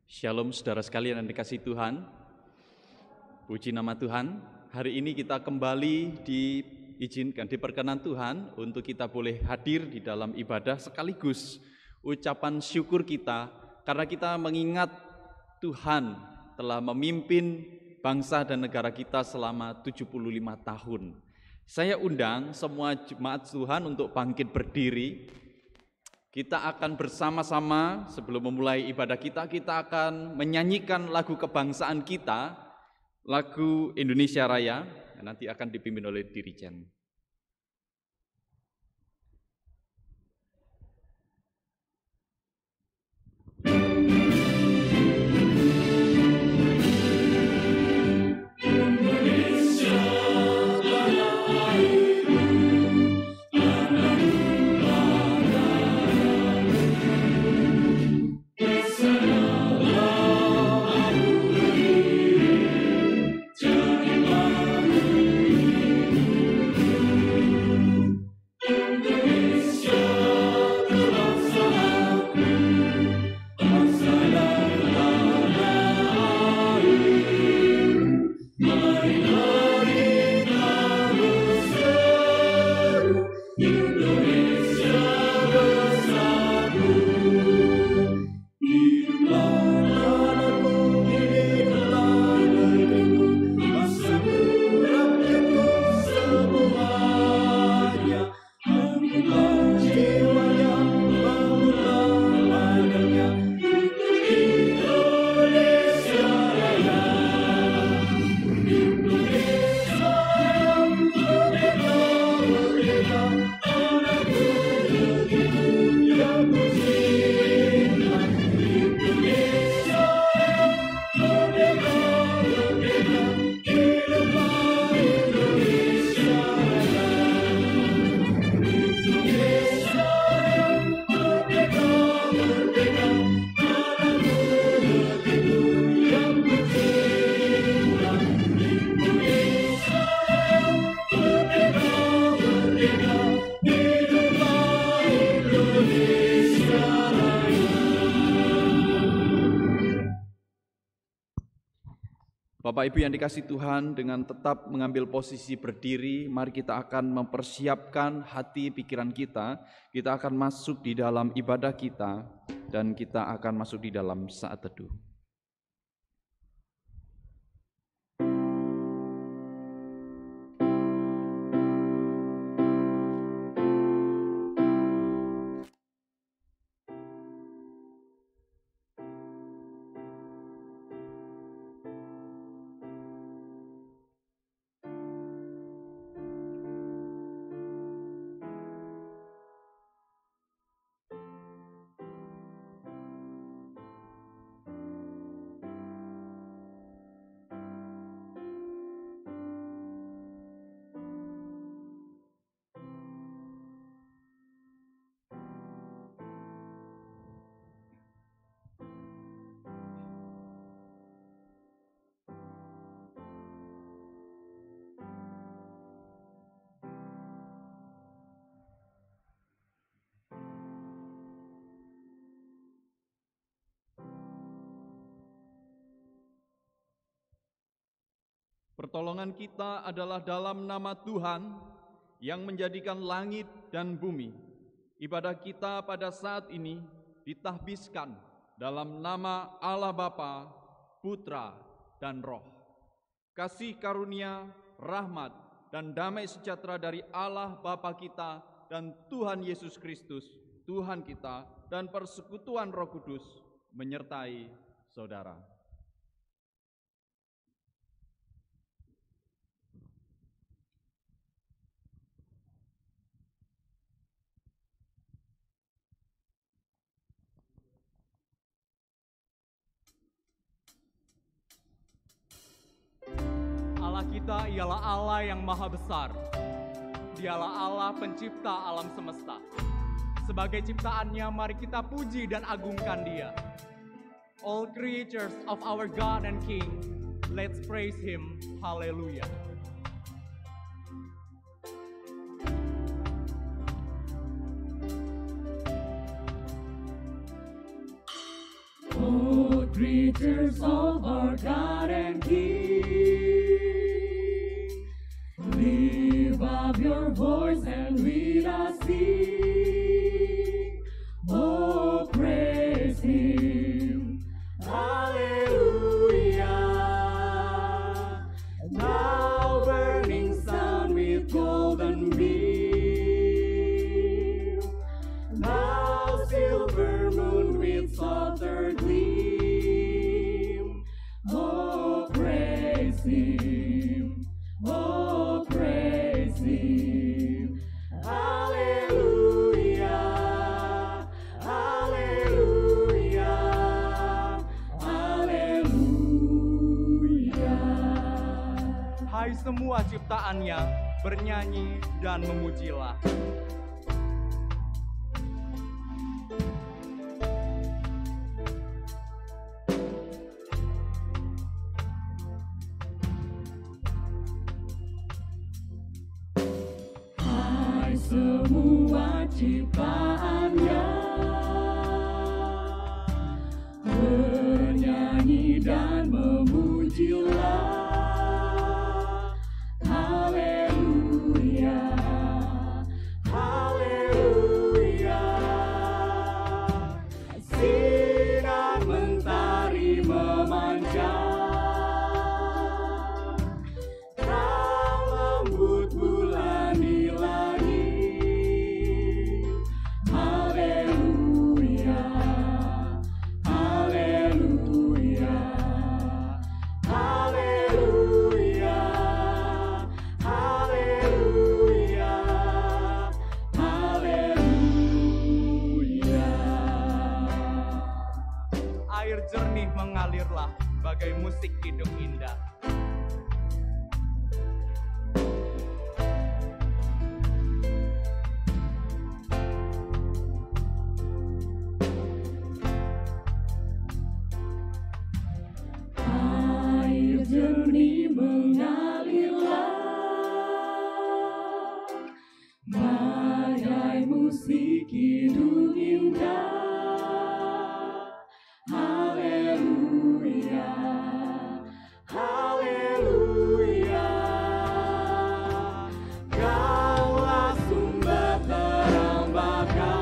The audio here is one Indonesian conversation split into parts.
Shalom saudara sekalian yang dikasihi Tuhan. Puji nama Tuhan. Hari ini kita kembali diizinkan, diperkenan Tuhan untuk kita boleh hadir di dalam ibadah sekaligus ucapan syukur kita karena kita mengingat Tuhan telah memimpin bangsa dan negara kita selama 75 tahun. Saya undang semua jemaat Tuhan untuk bangkit berdiri. Kita akan bersama-sama sebelum memulai ibadah kita akan menyanyikan lagu kebangsaan kita, lagu Indonesia Raya, yang nanti akan dipimpin oleh Dirijen. Bapak Ibu yang dikasihi Tuhan, dengan tetap mengambil posisi berdiri, mari kita akan mempersiapkan hati pikiran kita. Kita akan masuk di dalam ibadah kita dan kita akan masuk di dalam saat teduh. Pertolongan kita adalah dalam nama Tuhan yang menjadikan langit dan bumi. Ibadah kita pada saat ini ditahbiskan dalam nama Allah Bapa, Putra, dan Roh. Kasih karunia, rahmat, dan damai sejahtera dari Allah Bapa kita dan Tuhan Yesus Kristus, Tuhan kita, dan persekutuan Roh Kudus menyertai saudara. Allah kita ialah Allah yang maha besar. Dialah Allah pencipta alam semesta. Sebagai ciptaannya, mari kita puji dan agungkan Dia. All creatures of our God and King, let's praise Him. Hallelujah. Oh, creatures of our God and King. Lift up your voice and lead us sing. Oh, praise Him. Hallelujah. Thou burning sun with golden beam, thou silver moon with softer gleam. Oh, praise Him. Oh, praise Him. Hallelujah. Hallelujah. Hallelujah. Hai semua ciptaannya, bernyanyi dan memujilah. Hai semua ciptaannya, bernyanyi dan memujilah. Haleluya, haleluya. Sinar mentari memancar, terang lembut bulan di langit. Haleluya, haleluya, haleluya, haleluya, haleluya. Air jernih mengalirlah bagai musik hidung indah. Air jernih mengalirlah bagai musik hidung indah. Haleluya, haleluya. Kaulah sumber terang bakar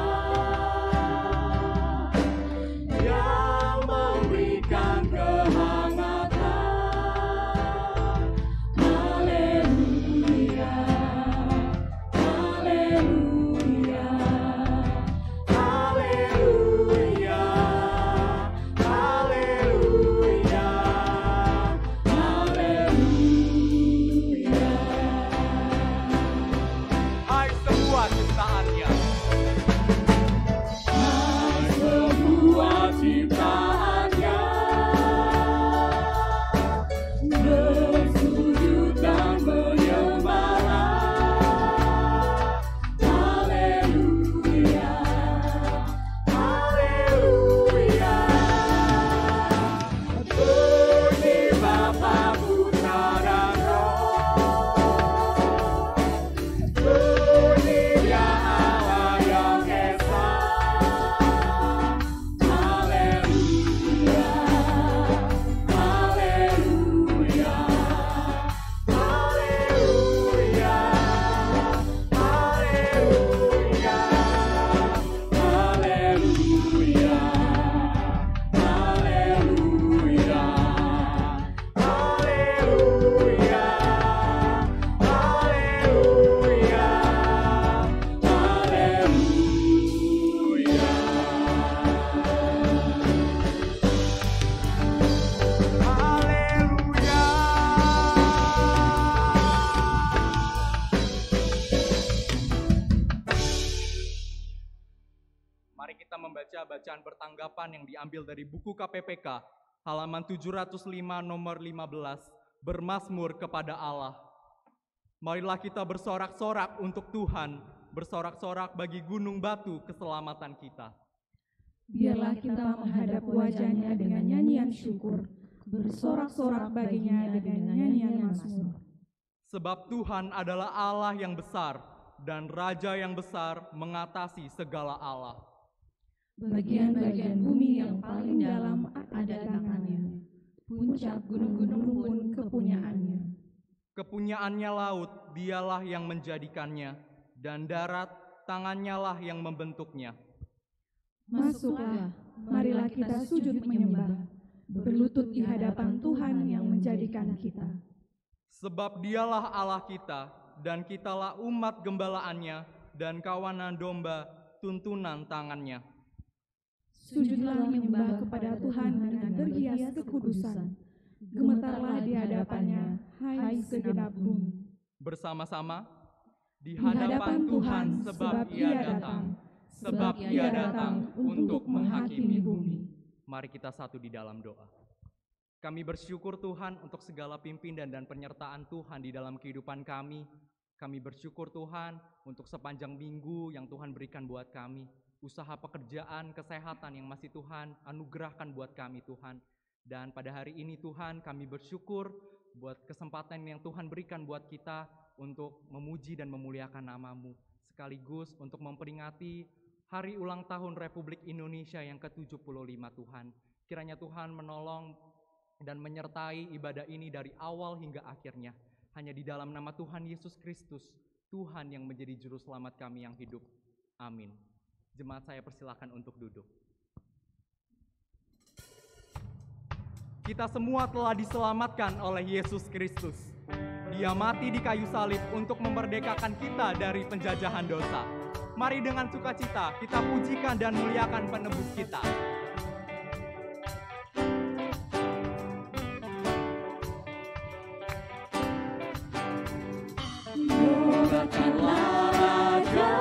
yang memberikan kehangatan. Haleluya, haleluya, haleluya, haleluya, haleluya. Hai semua ciptaannya, Hai semua ciptaannya, bersujud dan menyembahlah. Haleluya, haleluya. Puji Bapa, Putra dan Roh, puji Dia Allah yang esa. Haleluya, haleluya, haleluya, haleluya, haleluya, haleluya, haleluya, mari kita membaca bacaan pertanggapan yang diambil dari buku KPPK, halaman 705 nomor 15, bermazmur kepada Allah. Marilah kita bersorak-sorak untuk Tuhan, bersorak-sorak bagi gunung batu keselamatan kita. Biarlah kita menghadap wajah-Nya dengan nyanyian syukur, bersorak-sorak baginya dengan nyanyian mazmur. Sebab Tuhan adalah Allah yang besar, dan Raja yang besar mengatasi segala Allah. Bagian-bagian bumi yang paling dalam ada tangannya. Puncak gunung-gunung pun kepunyaannya. Kepunyaannya laut, dialah yang menjadikannya, dan darat, tangannya lah yang membentuknya. Masuklah, marilah kita sujud menyembah, berlutut di hadapan Tuhan yang menjadikan kita. Sebab dialah Allah kita, dan kitalah umat gembalaannya, dan kawanan domba, tuntunan tangannya. Sujudlah menyembah kepada Tuhan dengan berhias kekudusan. Gemetarlah di hadapannya, hai segenap bumi. Bersama-sama, di Di hadapan Tuhan, sebab Ia datang untuk menghakimi bumi. Mari kita satu di dalam doa. Kami bersyukur Tuhan untuk segala pimpinan dan penyertaan Tuhan di dalam kehidupan kami. Kami bersyukur Tuhan untuk sepanjang minggu yang Tuhan berikan buat kami. Usaha pekerjaan, kesehatan yang masih Tuhan anugerahkan buat kami Tuhan. Dan pada hari ini Tuhan kami bersyukur buat kesempatan yang Tuhan berikan buat kita untuk memuji dan memuliakan nama-Mu. Sekaligus untuk memperingati Hari Ulang Tahun Republik Indonesia yang ke-75 Tuhan. Kiranya Tuhan menolong dan menyertai ibadah ini dari awal hingga akhirnya. Hanya di dalam nama Tuhan Yesus Kristus, Tuhan yang menjadi juru selamat kami yang hidup. Amin. Jemaat saya persilakan untuk duduk. Kita semua telah diselamatkan oleh Yesus Kristus. Dia mati di kayu salib untuk memerdekakan kita dari penjajahan dosa. Mari dengan sukacita kita pujikan dan muliakan penebus kita. Nobatkanlah Raja,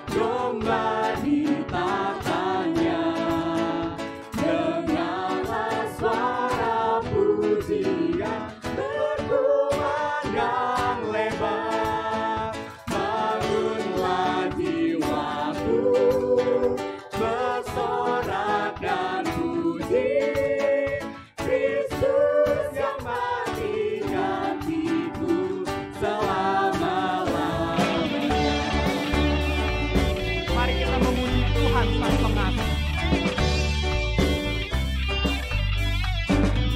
domba ditakanya. Dengarlah suara pujian berkumandang lebar. Bangunlah jiwaku, bersorak dan puji Kristus yang mati gantiku selama-lamanya. Mari kita memuji Tuhan Sang Pengasih.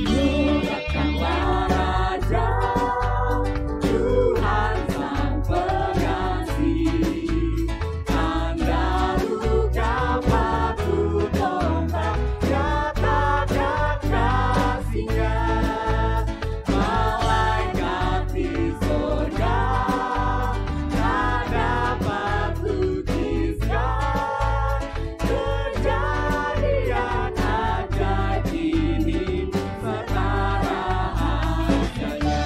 Nobatkanlah Raja, Tuhan Sang Pengasih. Tanda luka patut tombak, nyatakan kasih-Nya. Malaikat di surga tak dapat lukiskan kejadian ajaib ini serta rahasianya.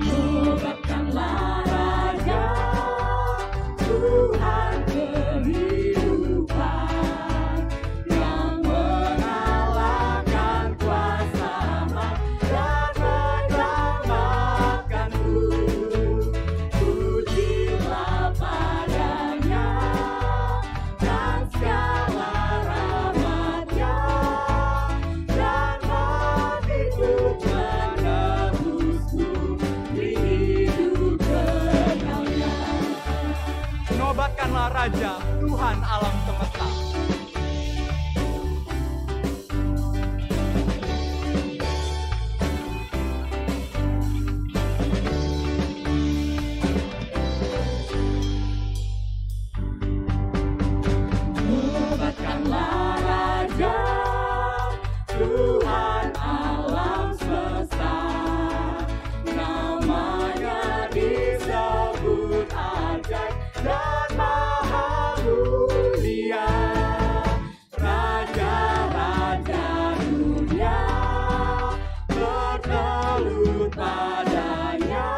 Nobatkanlah Raja, Tuhan kehidupan, yang mengalahkan kuasa maut dan menyelamatkanku. Pujilah padanya dan segala rahmat-Nya, dan matiku menebusku di hidup kekalnya. Nobatkanlah Raja, Tuhan alam semesta. Nobatkanlah Raja, Tuhan alam semesta. Namanya disebut ajaib dan maha mulia. Raja-raja dunia bertelut padanya.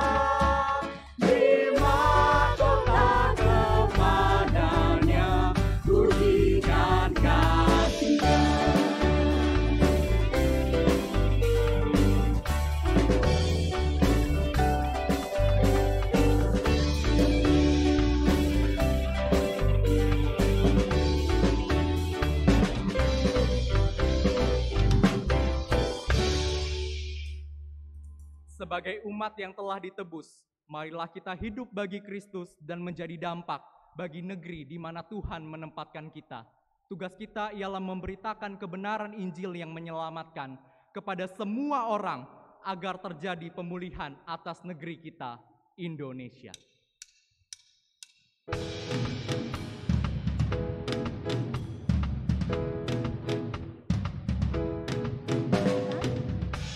Di mahkota kepadanya pujikan kasih-Nya. Sebagai umat yang telah ditebus, Marilah kita hidup bagi Kristus dan menjadi dampak bagi negeri di mana Tuhan menempatkan kita. Tugas kita ialah memberitakan kebenaran Injil yang menyelamatkan kepada semua orang agar terjadi pemulihan atas negeri kita, Indonesia.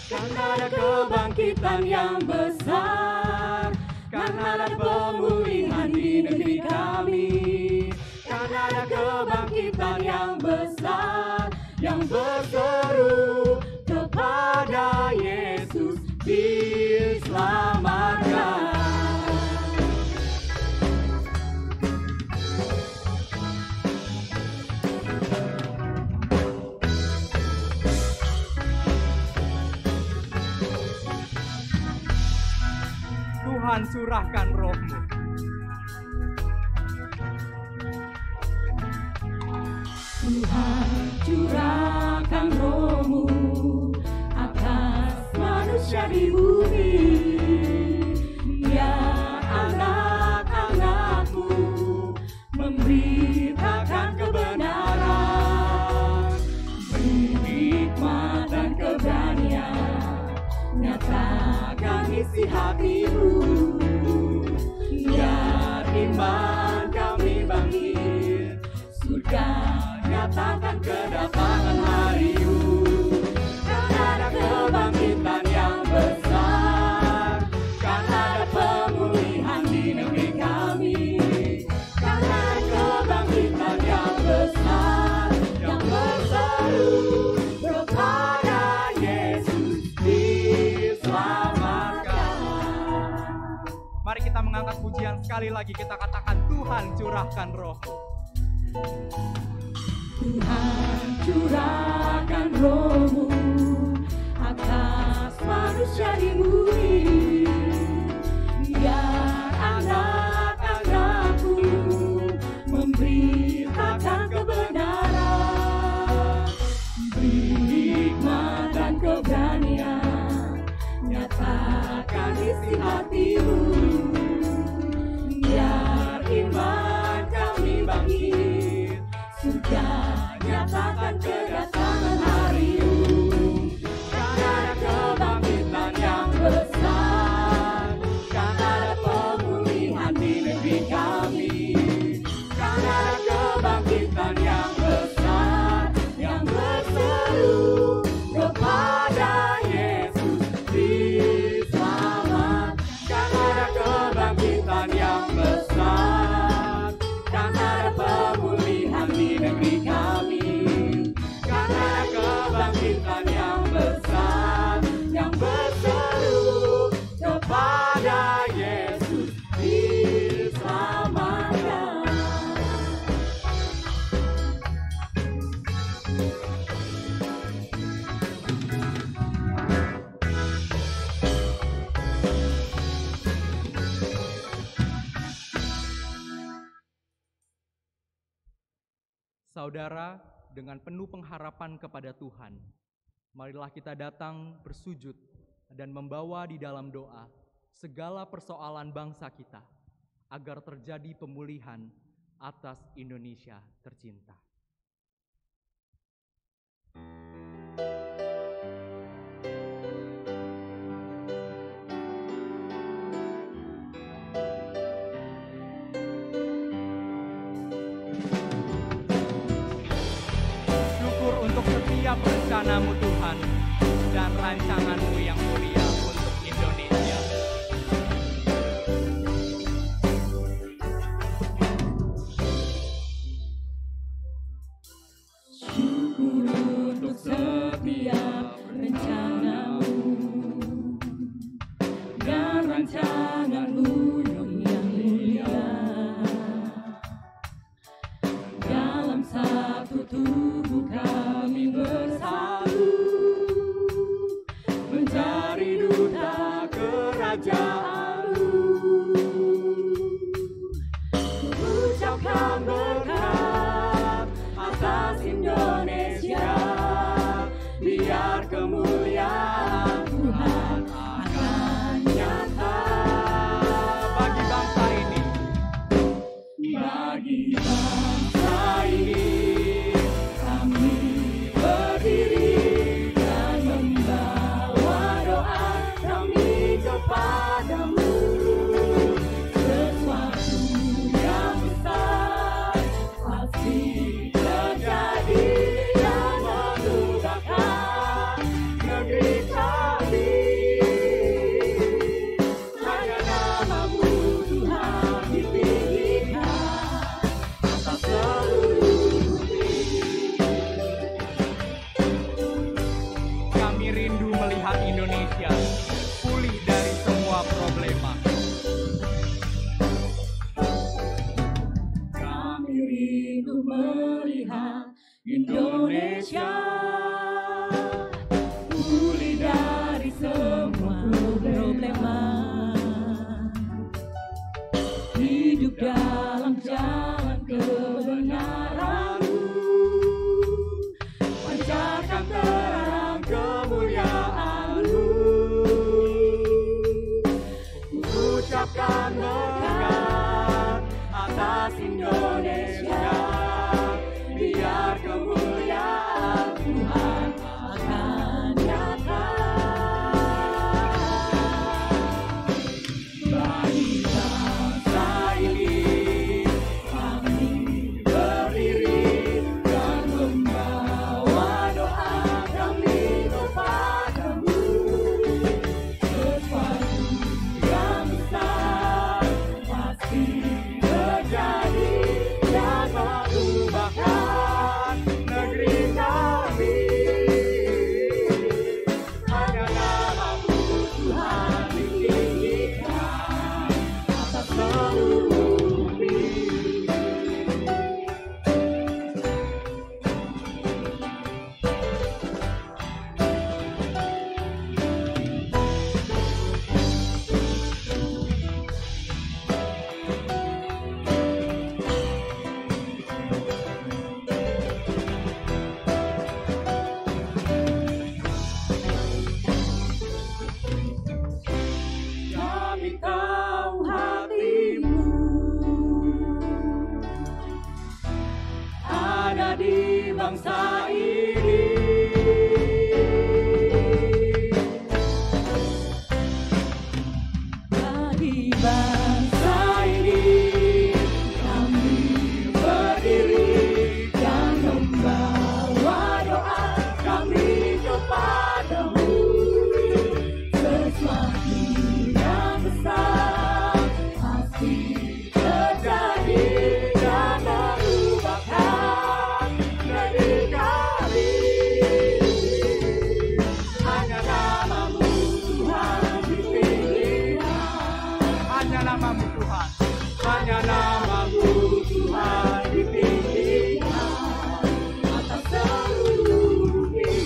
Karena ada kebangkitan yang besar, karena ada pemulihan di negeri kami, karena ada kebangkitan yang besar, yang berseru kepada Yesus diselamatkan. Tuhan curahkan roh-Mu. Tuhan curahkan roh-Mu atas manusia di bumi. Biar anak-anak-Mu memberitakan kebenaran, hikmat dan keberanian, nyatakan isi hati-Mu. Biar iman kami bangkit, surga nyatakan kedatangan hari-Mu. Karena ada kebangkitan yang besar, karena ada pemulihan di negeri kami, karena ada kebangkitan yang besar, yang berseru kepada Yesus diselamatkan. Mari kita mengangkat pujian sekali lagi, kita katakan Tuhan curahkan roh-Mu. Tuhan curahkan roh-Mu atas manusia di bumi. Biar anak-anak-Mu memberitakan kebenaran, hikmat dan keberanian, nyatakan isi hati-Mu. Biar iman kami bangkit, surga nyatakan kedatangan hari-Mu. Karena ada kebangkitan yang besar, karena ada pemulihan di negeri kami, karena ada kebangkitan yang besar, yang berseru kepada Yesus diselamatkan. Karena ada kebangkitan yang besar, karena ada pemulihan di negeri kami, karena ada kebangkitan yang besar, yang berseru kepada Yesus diselamatkan. Saudara, dengan penuh pengharapan kepada Tuhan, marilah kita datang bersujud dan membawa di dalam doa segala persoalan bangsa kita, agar terjadi pemulihan atas Indonesia tercinta. Setiap rencana-Mu Tuhan dan rancangan-Mu yang mulia untuk Indonesia. Syukur untuk setiap rencana-Mu dan rancangan-Mu yang mulia. Dalam satu tubuh kami bersatu, Indonesia, pulih dari semua problema, hidup dalam jalan kebenaran-Mu, pancarkan terang kemuliaan-Mu, ucapkan berkat atas Indonesia, biar kemuliaan Tuhan akan nyata. Bagi bangsa ini kami berdiri dan membawa doa kami kepada-Mu. Sesuatu yang besar pasti terjadi dan mengubahkan negeri kami. Hanya nama-Mu Tuhan ditinggikan atas seluruh bumi. Kami tahu hati-Mu ada di bangsa ini. Bagi bangsa ini kami berdiri dan membawa doa kami kepada-Mu. Sesuatu yang besar pasti terjadi dan mengubahkan negeri kami. Hanya nama-Mu Tuhan ditinggikan. Hanya nama-Mu Tuhan. Hanya nama-Mu Tuhan ditinggikan atas seluruh bumi.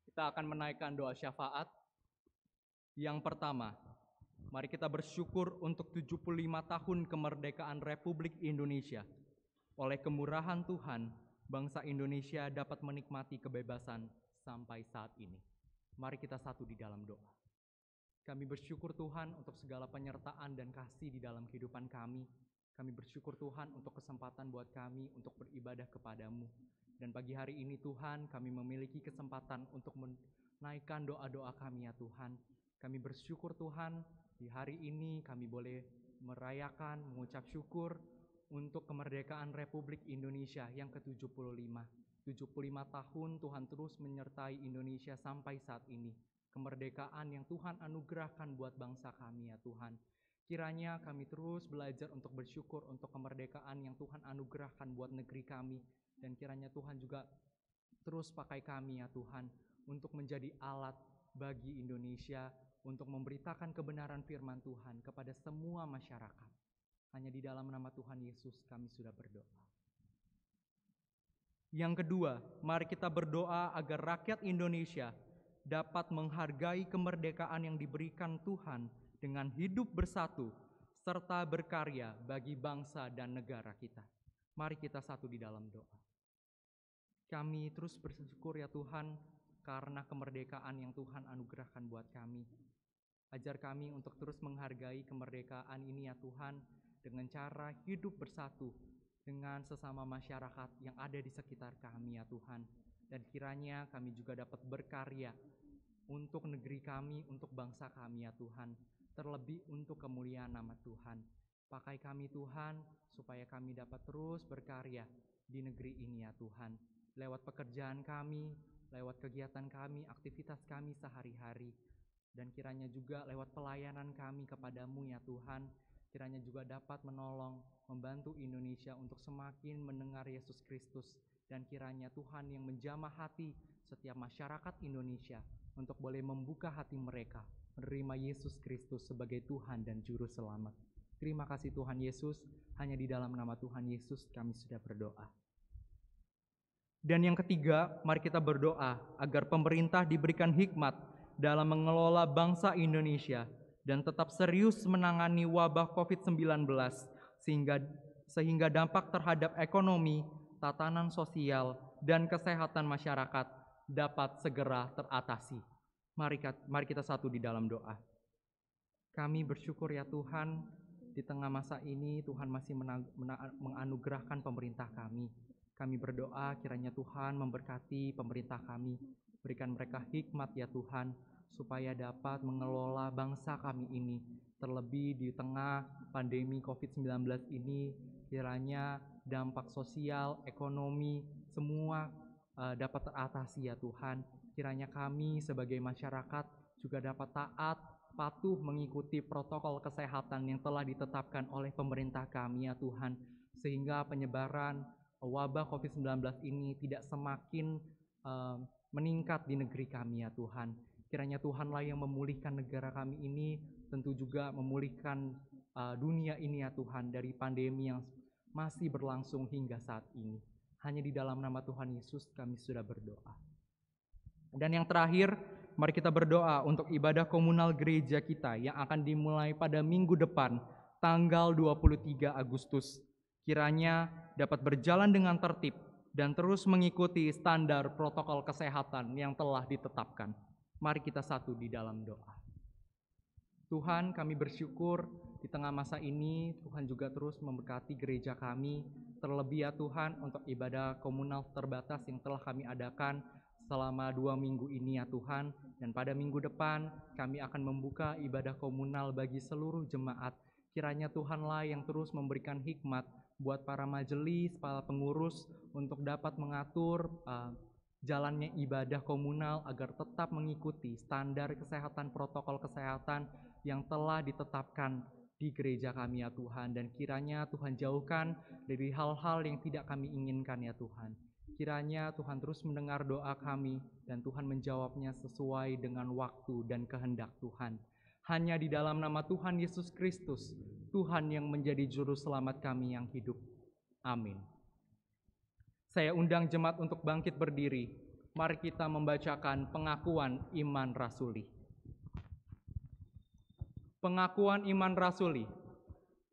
Kita akan menaikkan doa syafaat. Yang pertama, mari kita bersyukur untuk 75 tahun kemerdekaan Republik Indonesia. Oleh kemurahan Tuhan, bangsa Indonesia dapat menikmati kebebasan sampai saat ini. Mari kita satu di dalam doa. Kami bersyukur Tuhan untuk segala penyertaan dan kasih di dalam kehidupan kami. Kami bersyukur Tuhan untuk kesempatan buat kami untuk beribadah kepada-Mu. Dan pagi hari ini Tuhan, kami memiliki kesempatan untuk menaikkan doa-doa kami ya Tuhan. Kami bersyukur Tuhan, di hari ini kami boleh merayakan, mengucap syukur untuk kemerdekaan Republik Indonesia yang ke-75. 75 tahun Tuhan terus menyertai Indonesia sampai saat ini. Kemerdekaan yang Tuhan anugerahkan buat bangsa kami ya Tuhan. Kiranya kami terus belajar untuk bersyukur untuk kemerdekaan yang Tuhan anugerahkan buat negeri kami. Dan kiranya Tuhan juga terus pakai kami ya Tuhan untuk menjadi alat bagi Indonesia untuk memberitakan kebenaran firman Tuhan kepada semua masyarakat. Hanya di dalam nama Tuhan Yesus kami sudah berdoa. Yang kedua, mari kita berdoa agar rakyat Indonesia dapat menghargai kemerdekaan yang diberikan Tuhan dengan hidup bersatu serta berkarya bagi bangsa dan negara kita. Mari kita satu di dalam doa. Kami terus bersyukur ya Tuhan karena kemerdekaan yang Tuhan anugerahkan buat kami. Ajar kami untuk terus menghargai kemerdekaan ini ya Tuhan dengan cara hidup bersatu dengan sesama masyarakat yang ada di sekitar kami ya Tuhan. Dan kiranya kami juga dapat berkarya untuk negeri kami, untuk bangsa kami ya Tuhan. Terlebih untuk kemuliaan nama Tuhan. Pakai kami Tuhan supaya kami dapat terus berkarya di negeri ini ya Tuhan. Lewat pekerjaan kami, lewat kegiatan kami, aktivitas kami sehari-hari. Dan kiranya juga lewat pelayanan kami kepadamu ya Tuhan, kiranya juga dapat menolong, membantu Indonesia untuk semakin mendengar Yesus Kristus Dan kiranya Tuhan yang menjamah hati setiap masyarakat Indonesia untuk boleh membuka hati mereka menerima Yesus Kristus sebagai Tuhan dan Juru Selamat. Terima kasih Tuhan Yesus, hanya di dalam nama Tuhan Yesus kami sudah berdoa. Dan yang ketiga, mari kita berdoa agar pemerintah diberikan hikmat dalam mengelola bangsa Indonesia dan tetap serius menangani wabah COVID-19 sehingga dampak terhadap ekonomi, tatanan sosial, dan kesehatan masyarakat dapat segera teratasi. Mari kita satu di dalam doa. Kami bersyukur ya Tuhan, di tengah masa ini Tuhan masih menganugerahkan pemerintah kami. Kami berdoa kiranya Tuhan memberkati pemerintah kami, berikan mereka hikmat ya Tuhan, supaya dapat mengelola bangsa kami ini. Terlebih di tengah pandemi COVID-19 ini, kiranya dampak sosial, ekonomi, semua dapat teratasi ya Tuhan. Kiranya kami sebagai masyarakat juga dapat taat, patuh mengikuti protokol kesehatan yang telah ditetapkan oleh pemerintah kami ya Tuhan, sehingga penyebaran wabah COVID-19 ini tidak semakin meningkat di negeri kami ya Tuhan. Kiranya Tuhanlah yang memulihkan negara kami ini, tentu juga memulihkan dunia ini ya Tuhan dari pandemi yang masih berlangsung hingga saat ini. Hanya di dalam nama Tuhan Yesus kami sudah berdoa. Dan yang terakhir, mari kita berdoa untuk ibadah komunal gereja kita yang akan dimulai pada minggu depan, tanggal 23 Agustus. Kiranya dapat berjalan dengan tertib dan terus mengikuti standar protokol kesehatan yang telah ditetapkan. Mari kita satu di dalam doa. Tuhan, kami bersyukur di tengah masa ini Tuhan juga terus memberkati gereja kami. Terlebih ya Tuhan untuk ibadah komunal terbatas yang telah kami adakan selama 2 minggu ini ya Tuhan. Dan pada minggu depan kami akan membuka ibadah komunal bagi seluruh jemaat. Kiranya Tuhanlah yang terus memberikan hikmat buat para majelis, para pengurus untuk dapat mengatur jalannya ibadah komunal agar tetap mengikuti standar kesehatan, protokol kesehatan yang telah ditetapkan di gereja kami ya Tuhan. Dan kiranya Tuhan jauhkan dari hal-hal yang tidak kami inginkan ya Tuhan. Kiranya Tuhan terus mendengar doa kami dan Tuhan menjawabnya sesuai dengan waktu dan kehendak Tuhan. Hanya di dalam nama Tuhan Yesus Kristus, Tuhan yang menjadi juru selamat kami yang hidup. Amin. Saya undang jemaat untuk bangkit berdiri. Mari kita membacakan pengakuan iman rasuli. Pengakuan iman rasuli.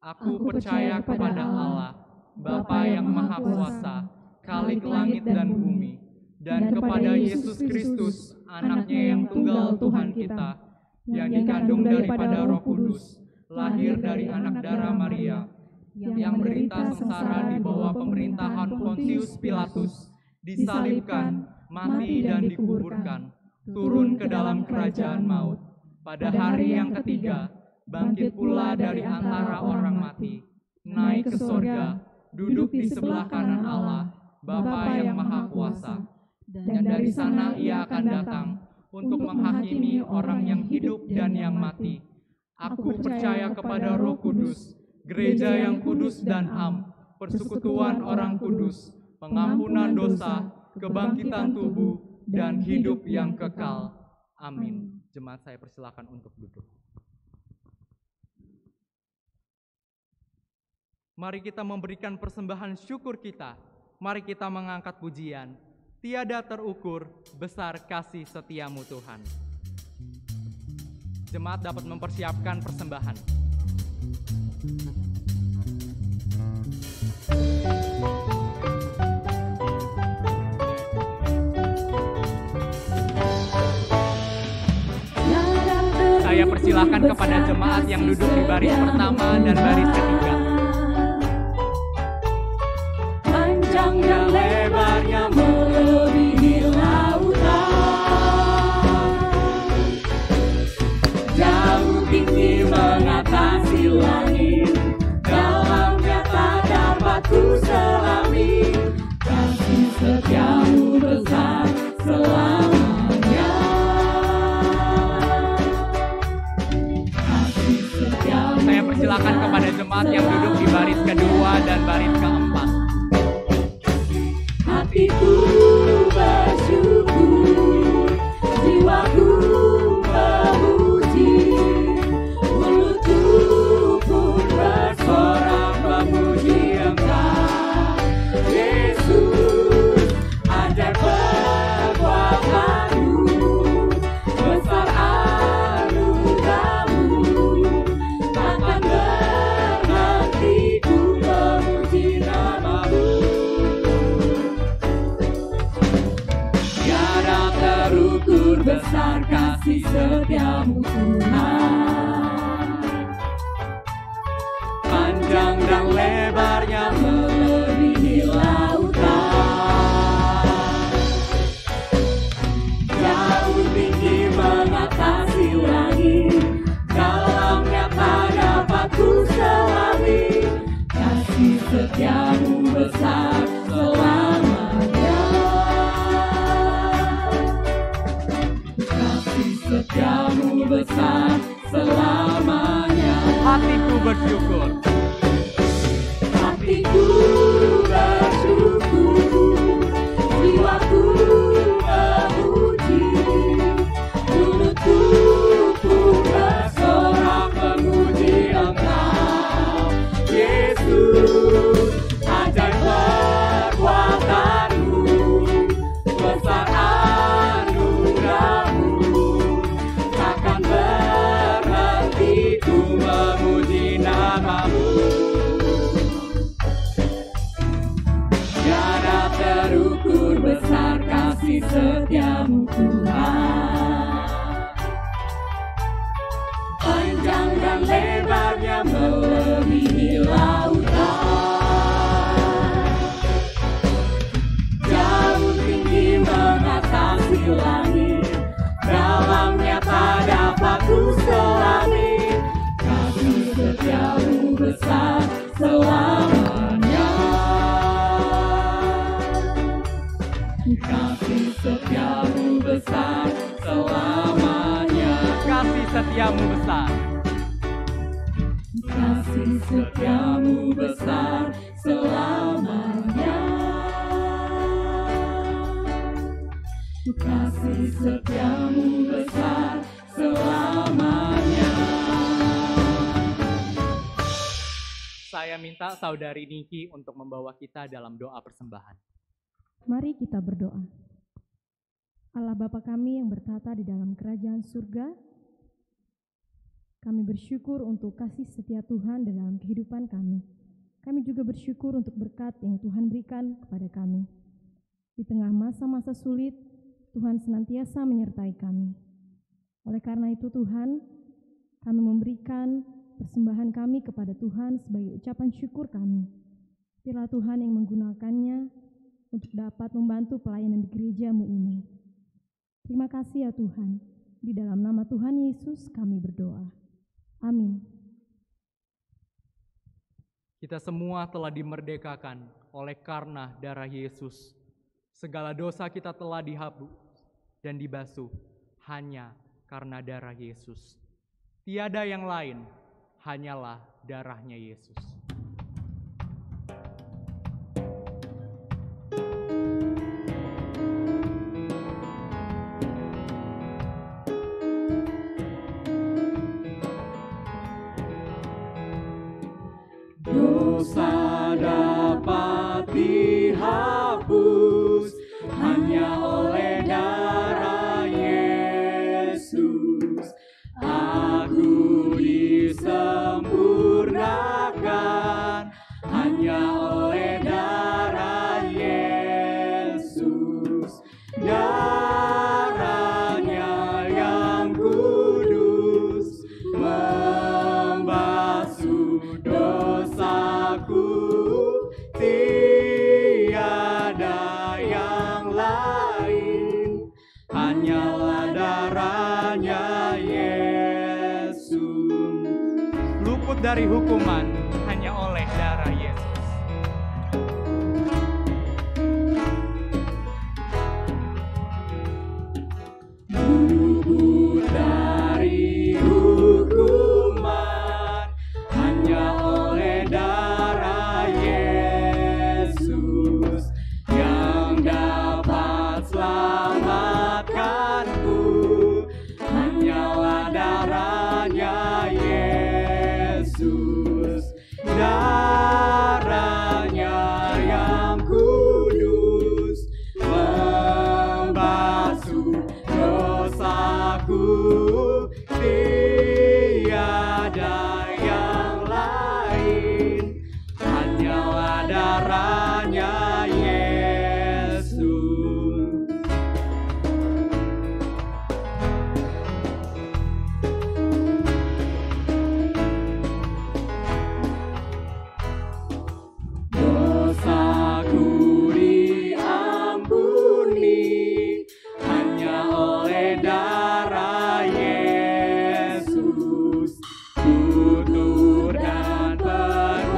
Aku percaya kepada Allah, Bapa yang Maha Kuasa, Khalik langit dan bumi, dan kepada Yesus Kristus, anaknya yang tunggal Tuhan kita, yang dikandung daripada Roh Kudus, lahir dari anak darah Maria, yang menderita sengsara di bawah pemerintahan Pontius Pilatus, disalibkan, mati dan dikuburkan, turun ke dalam kerajaan maut. Pada hari yang ketiga, bangkit pula dari antara orang mati, naik ke sorga, duduk di sebelah kanan Allah, Bapa yang Maha Kuasa, dan dari sana Ia akan datang untuk menghakimi orang yang hidup dan yang mati. Aku percaya kepada Roh Kudus, gereja yang kudus dan am, persekutuan orang kudus, pengampunan dosa, kebangkitan tubuh, dan hidup yang kekal. Amin. Jemaat saya persilakan untuk duduk. Mari kita memberikan persembahan syukur kita. Mari kita mengangkat pujian. Tiada terukur besar kasih setiamu Tuhan. Jemaat dapat mempersiapkan persembahan. Saya persilahkan kepada jemaat yang duduk di baris pertama dan baris ketiga. Panjangnya lebarnya melebihi lautan, jauh tinggi mengatasi langit, dalamnya tak dapat ku selami, kasih setiamu besar selamanya. Saya persilakan kepada jemaat yang duduk di baris kedua dan baris keempat. Hati setiamu besar selamanya. Kasih setiamu besar selamanya. Hatiku bersyukur. Hatiku bersyukur, jiwaku memuji, mulutku pun bersorak memuji Engkau, Yesus. Ajaib perbuatanmu, besar anugerahmu, takkan berhenti ku memuji namamu. Tiada terukur besar kasih setiamu Tuhan, panjang dan lebarnya melebihi lautan, jauh tinggi mengatasi langit, dalamnya tak dapat ku selami. Kasih setiamu besar selamanya. Kasih setiamu besar selamanya. Kasih setiamu besar. Kasih setiamu besar selamanya. Kasih setiamu besar selamanya. Saya minta Saudari Niki untuk membawa kita dalam doa persembahan. Mari kita berdoa. Allah Bapa kami yang bertata di dalam kerajaan surga, kami bersyukur untuk kasih setia Tuhan dalam kehidupan kami. Kami juga bersyukur untuk berkat yang Tuhan berikan kepada kami. Di tengah masa-masa sulit, Tuhan senantiasa menyertai kami. Oleh karena itu Tuhan, kami memberikan persembahan kami kepada Tuhan sebagai ucapan syukur kami. Biarlah Tuhan yang menggunakannya untuk dapat membantu pelayanan di gereja-Mu ini. Terima kasih ya Tuhan. Di dalam nama Tuhan Yesus kami berdoa. Amin. Kita semua telah dimerdekakan oleh karena darah Yesus. Segala dosa kita telah dihapus dan dibasuh hanya karena darah Yesus. Tiada yang lain, hanyalah darahnya Yesus. Dosa dapat dihapus hanya oleh darah Yesus. Aku disempurnakan hanya oleh darah Yesus. Darahnya yang kudus membasuh dosaku, tiada yang lain, hanyalah darahnya Yesus. Luput dari hukuman hanya oleh darah Yesus. Luput dari hukuman hanya oleh darah Yesus yang dapat selamatkanku, hanyalah darahnya Yesus. Darahnya yang kudus membasuh dosaku, tiada yang lain, hanyalah darahnya Yesus. Dosaku diampuni hanya oleh darah Yesus. Tutur dan perbuatan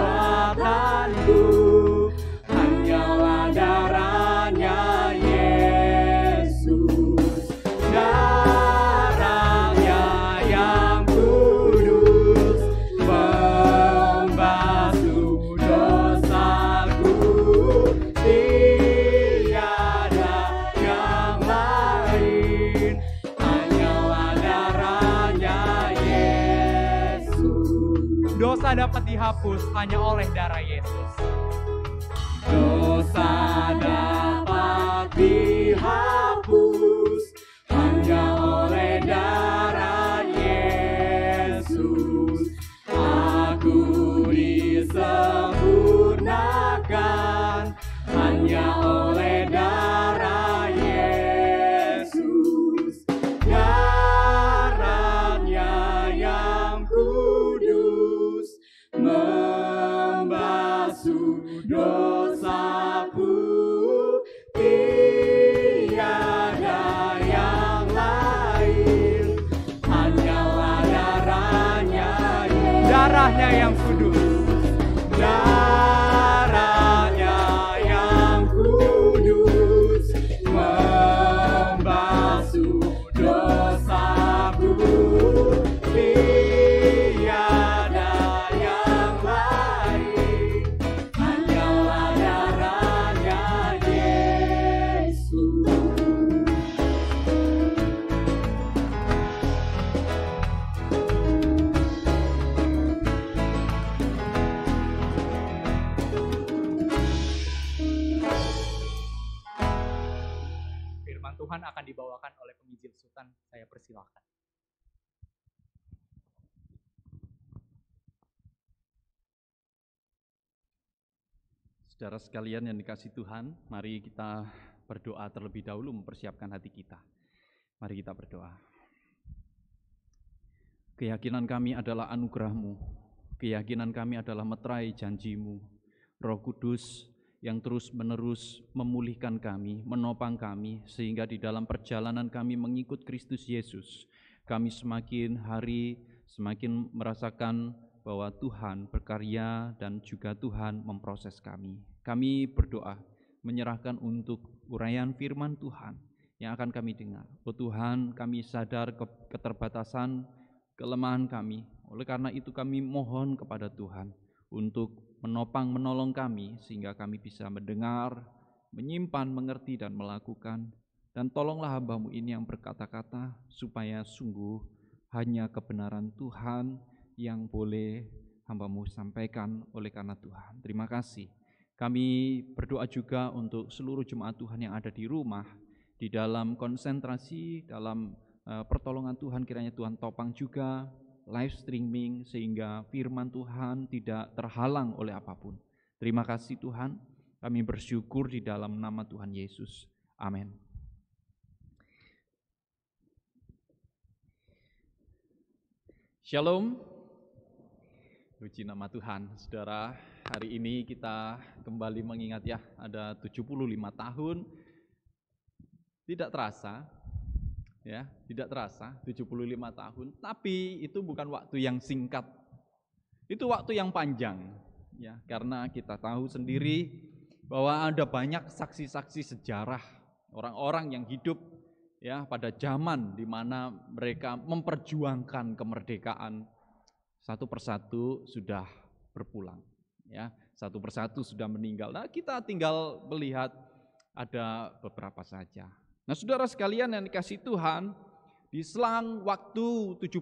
dosa dapat dihapus hanya oleh darah Yesus. Dosa dapat dihapus hanya oleh darah Yesus. Aku disempurnakan hanya oleh darah Yesus. Darahnya yang kudus membasuh dosaku, tiada yang lain, hanyalah darahnya Yesus. Darahnya yang kudus. Darahnya yang kudus membasuh dosaku, tiada yang lain, hanyalah darahnya Yesus. Firman Tuhan akan dibawakan oleh penginjil Sultan. Saya persilahkan. Saudara sekalian yang dikasihi Tuhan, mari kita berdoa terlebih dahulu mempersiapkan hati kita. Mari kita berdoa. Keyakinan kami adalah anugerah-Mu, keyakinan kami adalah meterai janji-Mu. Roh Kudus yang terus-menerus memulihkan kami, menopang kami, sehingga di dalam perjalanan kami mengikut Kristus Yesus, kami semakin hari semakin merasakan bahwa Tuhan berkarya dan juga Tuhan memproses kami. Kami berdoa, menyerahkan untuk uraian firman Tuhan yang akan kami dengar. Oh Tuhan, kami sadar keterbatasan, kelemahan kami. Oleh karena itu kami mohon kepada Tuhan untuk menopang, menolong kami, sehingga kami bisa mendengar, menyimpan, mengerti, dan melakukan. Dan tolonglah hamba-Mu ini yang berkata-kata, supaya sungguh hanya kebenaran Tuhan yang boleh hamba-Mu sampaikan oleh karena Tuhan. Terima kasih. Kami berdoa juga untuk seluruh jemaat Tuhan yang ada di rumah, di dalam konsentrasi, dalam pertolongan Tuhan, kiranya Tuhan topang juga live streaming sehingga firman Tuhan tidak terhalang oleh apapun. Terima kasih Tuhan, kami bersyukur di dalam nama Tuhan Yesus. Amin. Shalom. Puji nama Tuhan. Saudara, hari ini kita kembali mengingat ya, ada 75 tahun. Tidak terasa, ya, tidak terasa 75 tahun, tapi itu bukan waktu yang singkat. Itu waktu yang panjang, ya, karena kita tahu sendiri bahwa ada banyak saksi-saksi sejarah orang-orang yang hidup ya pada zaman di mana mereka memperjuangkan kemerdekaan. Satu persatu sudah berpulang, ya, satu persatu sudah meninggal. Nah, kita tinggal melihat ada beberapa saja. Nah, saudara sekalian yang dikasihi Tuhan, di selang waktu 75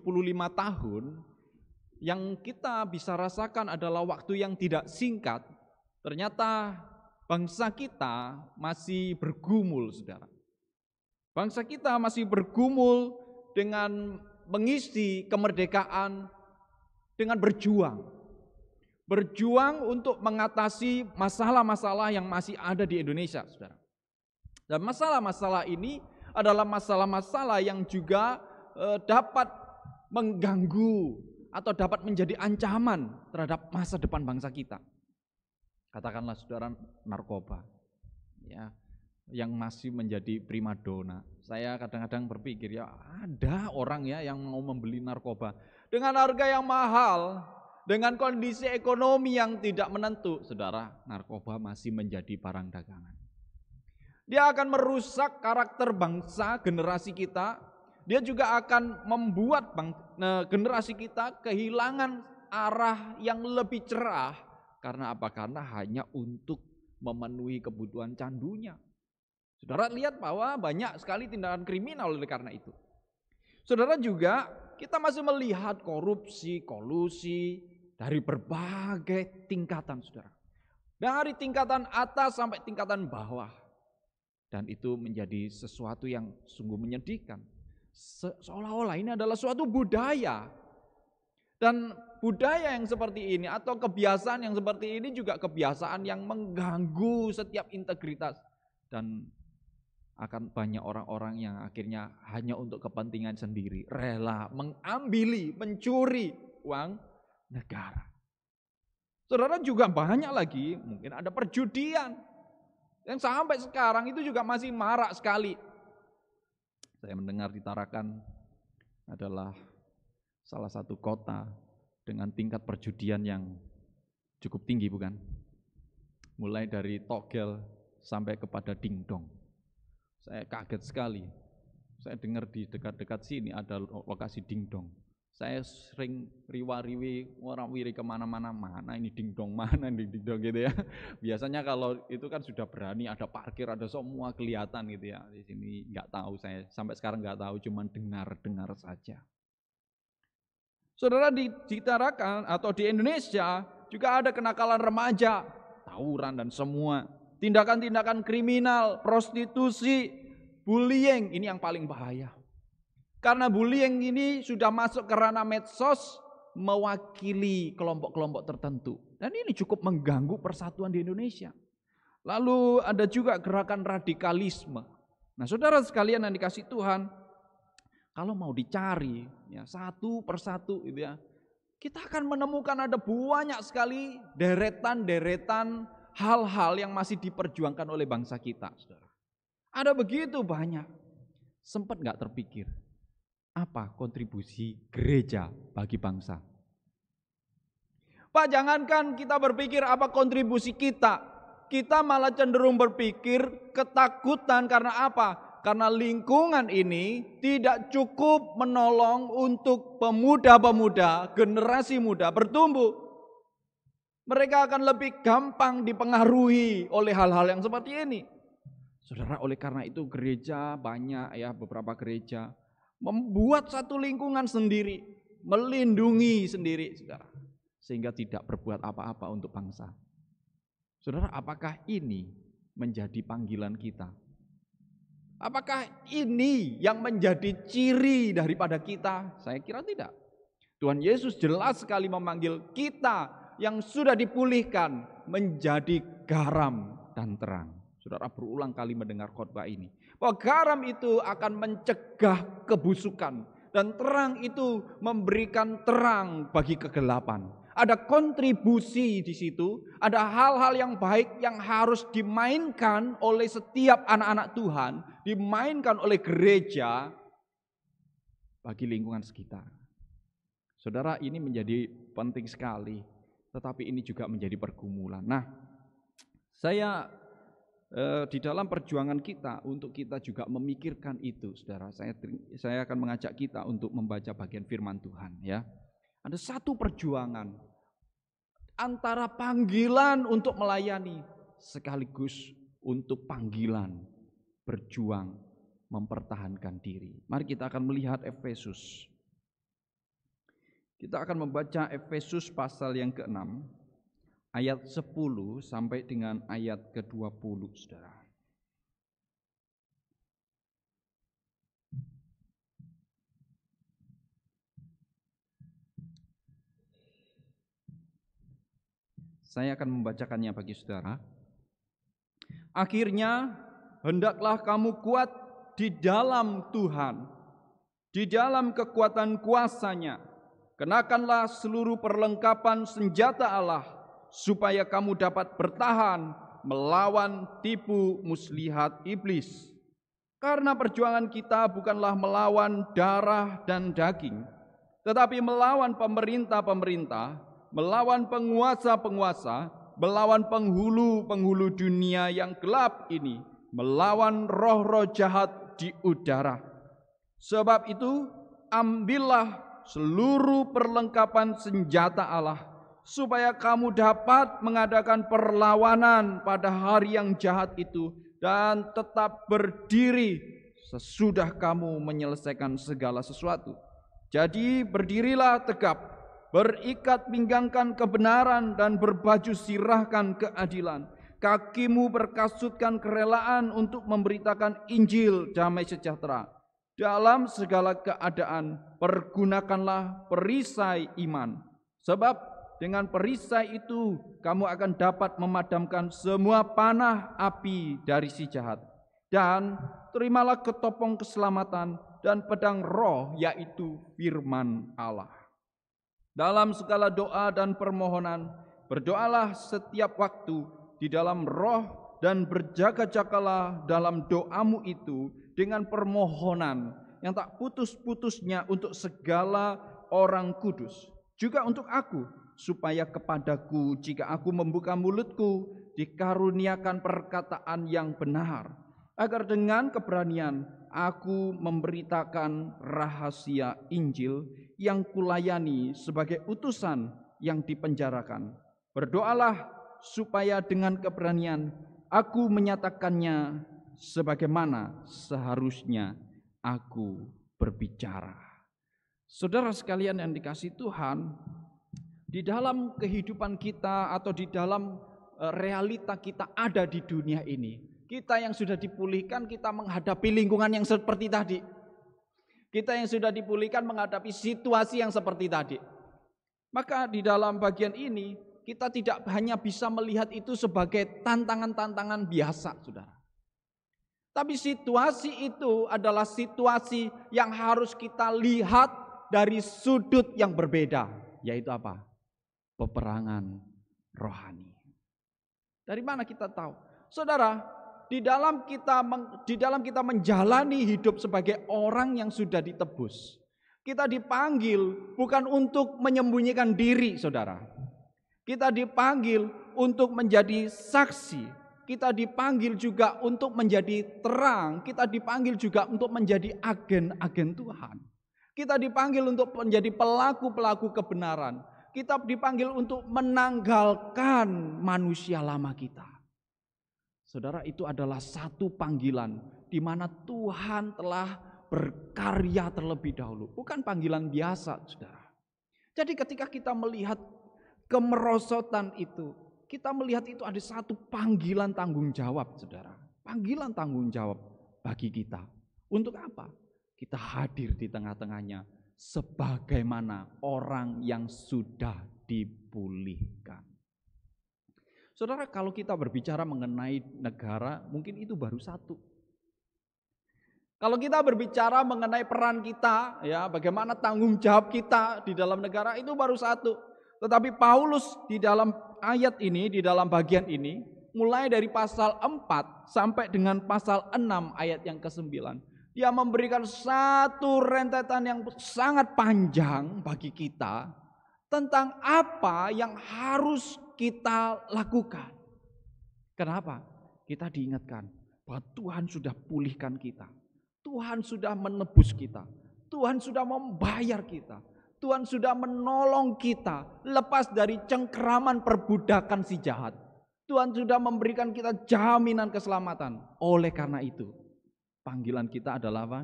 tahun, yang kita bisa rasakan adalah waktu yang tidak singkat. Ternyata bangsa kita masih bergumul, saudara. Bangsa kita masih bergumul dengan mengisi kemerdekaan dengan berjuang. Berjuang untuk mengatasi masalah-masalah yang masih ada di Indonesia, saudara. Dan masalah-masalah ini adalah masalah-masalah yang juga dapat mengganggu atau dapat menjadi ancaman terhadap masa depan bangsa kita. Katakanlah saudara, narkoba, ya, yang masih menjadi primadona. Saya kadang-kadang berpikir, ya ada orang ya yang mau membeli narkoba dengan harga yang mahal, dengan kondisi ekonomi yang tidak menentu. Saudara, narkoba masih menjadi barang dagangan. Dia akan merusak karakter bangsa, generasi kita. Dia juga akan membuat generasi kita kehilangan arah yang lebih cerah. Karena apa? Karena hanya untuk memenuhi kebutuhan candunya. Saudara lihat bahwa banyak sekali tindakan kriminal oleh karena itu. Saudara juga kita masih melihat korupsi, kolusi, dari berbagai tingkatan, saudara. Dari tingkatan atas sampai tingkatan bawah. Dan itu menjadi sesuatu yang sungguh menyedihkan. Seolah-olah ini adalah suatu budaya. Dan budaya yang seperti ini atau kebiasaan yang seperti ini juga kebiasaan yang mengganggu setiap integritas. Dan akan banyak orang-orang yang akhirnya hanya untuk kepentingan sendiri, rela mengambil, mencuri uang negara. Saudara, juga banyak lagi, mungkin ada perjudian yang sampai sekarang itu juga masih marak sekali. Saya mendengar di Tarakan adalah salah satu kota dengan tingkat perjudian yang cukup tinggi, bukan? Mulai dari togel sampai kepada dingdong. Saya kaget sekali. Saya dengar di dekat-dekat sini ada lokasi dingdong. Saya sering riwa-riwi, orang wiri kemana-mana, mana ini dingdong, mana ini dingdong gitu ya. Biasanya kalau itu kan sudah berani, ada parkir, ada semua kelihatan gitu ya. Di sini nggak tahu, saya sampai sekarang nggak tahu, cuman dengar-dengar saja. Saudara, di Tarakan atau di Indonesia juga ada kenakalan remaja, tawuran dan semua. Tindakan-tindakan kriminal, prostitusi, bullying, ini yang paling bahaya. Karena bullying ini sudah masuk ke ranah medsos, mewakili kelompok-kelompok tertentu. Dan ini cukup mengganggu persatuan di Indonesia. Lalu ada juga gerakan radikalisme. Nah, saudara sekalian yang dikasih Tuhan, kalau mau dicari ya satu persatu gitu ya, kita akan menemukan ada banyak sekali deretan-deretan hal-hal yang masih diperjuangkan oleh bangsa kita, saudara. Ada begitu banyak. Sempat nggak terpikir, apa kontribusi gereja bagi bangsa? Pak, jangankan kita berpikir apa kontribusi kita malah cenderung berpikir ketakutan karena apa? Karena lingkungan ini tidak cukup menolong untuk pemuda-pemuda, generasi muda bertumbuh. Mereka akan lebih gampang dipengaruhi oleh hal-hal yang seperti ini. Saudara, oleh karena itu gereja banyak ya, beberapa gereja membuat satu lingkungan sendiri, melindungi sendiri, saudara, sehingga tidak berbuat apa-apa untuk bangsa. Saudara, apakah ini menjadi panggilan kita? Apakah ini yang menjadi ciri daripada kita? Saya kira tidak. Tuhan Yesus jelas sekali memanggil kita yang sudah dipulihkan menjadi garam dan terang. Saudara berulang kali mendengar khotbah ini, bahwa garam itu akan mencegah kebusukan dan terang itu memberikan terang bagi kegelapan. Ada kontribusi di situ, ada hal-hal yang baik yang harus dimainkan oleh setiap anak-anak Tuhan, dimainkan oleh gereja bagi lingkungan sekitar. Saudara, ini menjadi penting sekali, tetapi ini juga menjadi pergumulan. Nah, saya di dalam perjuangan kita untuk kita juga memikirkan itu, saudara. Saya akan mengajak kita untuk membaca bagian firman Tuhan ya. Ada satu perjuangan antara panggilan untuk melayani sekaligus untuk panggilan berjuang mempertahankan diri. Mari kita akan melihat Efesus. Kita akan membaca Efesus pasal yang ke-6 ayat 10 sampai dengan ayat ke-20, saudara. Saya akan membacakannya bagi saudara. Akhirnya, hendaklah kamu kuat di dalam Tuhan, di dalam kekuatan kuasa-Nya. Kenakanlah seluruh perlengkapan senjata Allah, supaya kamu dapat bertahan melawan tipu muslihat iblis. Karena perjuangan kita bukanlah melawan darah dan daging, tetapi melawan pemerintah-pemerintah, melawan penguasa-penguasa, melawan penghulu-penghulu dunia yang gelap ini, melawan roh-roh jahat di udara. Sebab itu, ambillah seluruh perlengkapan senjata Allah, supaya kamu dapat mengadakan perlawanan pada hari yang jahat itu dan tetap berdiri sesudah kamu menyelesaikan segala sesuatu. Jadi berdirilah tegap, berikat pinggangkan kebenaran dan berbaju sirahkan keadilan. Kakimu berkasutkan kerelaan untuk memberitakan Injil damai sejahtera. Dalam segala keadaan pergunakanlah perisai iman. Sebab dengan perisai itu kamu akan dapat memadamkan semua panah api dari si jahat. Dan terimalah ketopong keselamatan dan pedang roh, yaitu firman Allah. Dalam segala doa dan permohonan berdoalah setiap waktu di dalam roh, dan berjaga-jagalah dalam doamu itu dengan permohonan yang tak putus-putusnya untuk segala orang kudus, juga untuk aku, supaya kepadaku jika aku membuka mulutku dikaruniakan perkataan yang benar, agar dengan keberanian aku memberitakan rahasia Injil yang kulayani sebagai utusan yang dipenjarakan. Berdoalah supaya dengan keberanian aku menyatakannya sebagaimana seharusnya aku berbicara. Saudara sekalian yang dikasihi Tuhan, di dalam kehidupan kita atau di dalam realita kita ada di dunia ini, kita yang sudah dipulihkan, kita menghadapi lingkungan yang seperti tadi. Kita yang sudah dipulihkan menghadapi situasi yang seperti tadi. Maka di dalam bagian ini, kita tidak hanya bisa melihat itu sebagai tantangan-tantangan biasa, saudara. Tapi situasi itu adalah situasi yang harus kita lihat dari sudut yang berbeda. Yaitu apa? Peperangan rohani. Dari mana kita tahu? Saudara, di dalam kita menjalani hidup sebagai orang yang sudah ditebus, kita dipanggil bukan untuk menyembunyikan diri, saudara. Kita dipanggil untuk menjadi saksi. Kita dipanggil juga untuk menjadi terang. Kita dipanggil juga untuk menjadi agen-agen Tuhan. Kita dipanggil untuk menjadi pelaku-pelaku kebenaran. Kita dipanggil untuk menanggalkan manusia lama kita. Saudara, itu adalah satu panggilan di mana Tuhan telah berkarya terlebih dahulu. Bukan panggilan biasa, saudara. Jadi ketika kita melihat kemerosotan itu, kita melihat itu ada satu panggilan tanggung jawab, saudara. Panggilan tanggung jawab bagi kita. Untuk apa? Kita hadir di tengah-tengahnya sebagaimana orang yang sudah dipulihkan. Saudara, kalau kita berbicara mengenai negara, mungkin itu baru satu. Kalau kita berbicara mengenai peran kita, ya, bagaimana tanggung jawab kita di dalam negara, itu baru satu. Tetapi Paulus di dalam ayat ini, di dalam bagian ini, mulai dari pasal 4 sampai dengan pasal 6 ayat yang ke-9, dia memberikan satu rentetan yang sangat panjang bagi kita tentang apa yang harus kita lakukan. Kenapa? Kita diingatkan bahwa Tuhan sudah pulihkan kita. Tuhan sudah menebus kita. Tuhan sudah membayar kita. Tuhan sudah menolong kita lepas dari cengkeraman perbudakan si jahat. Tuhan sudah memberikan kita jaminan keselamatan. Oleh karena itu, panggilan kita adalah apa?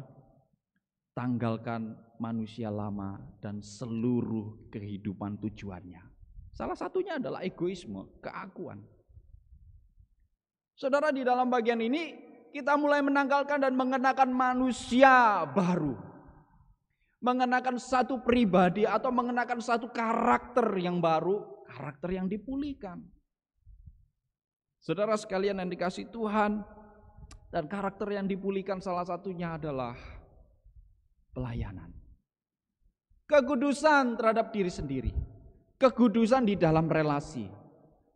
Tanggalkan manusia lama dan seluruh kehidupan tujuannya. Salah satunya adalah egoisme, keakuan. Saudara, di dalam bagian ini kita mulai menanggalkan dan mengenakan manusia baru. Mengenakan satu pribadi atau mengenakan satu karakter yang baru, karakter yang dipulihkan. Saudara sekalian yang dikasihi Tuhan, dan karakter yang dipulihkan salah satunya adalah pelayanan. Kekudusan terhadap diri sendiri, kekudusan di dalam relasi,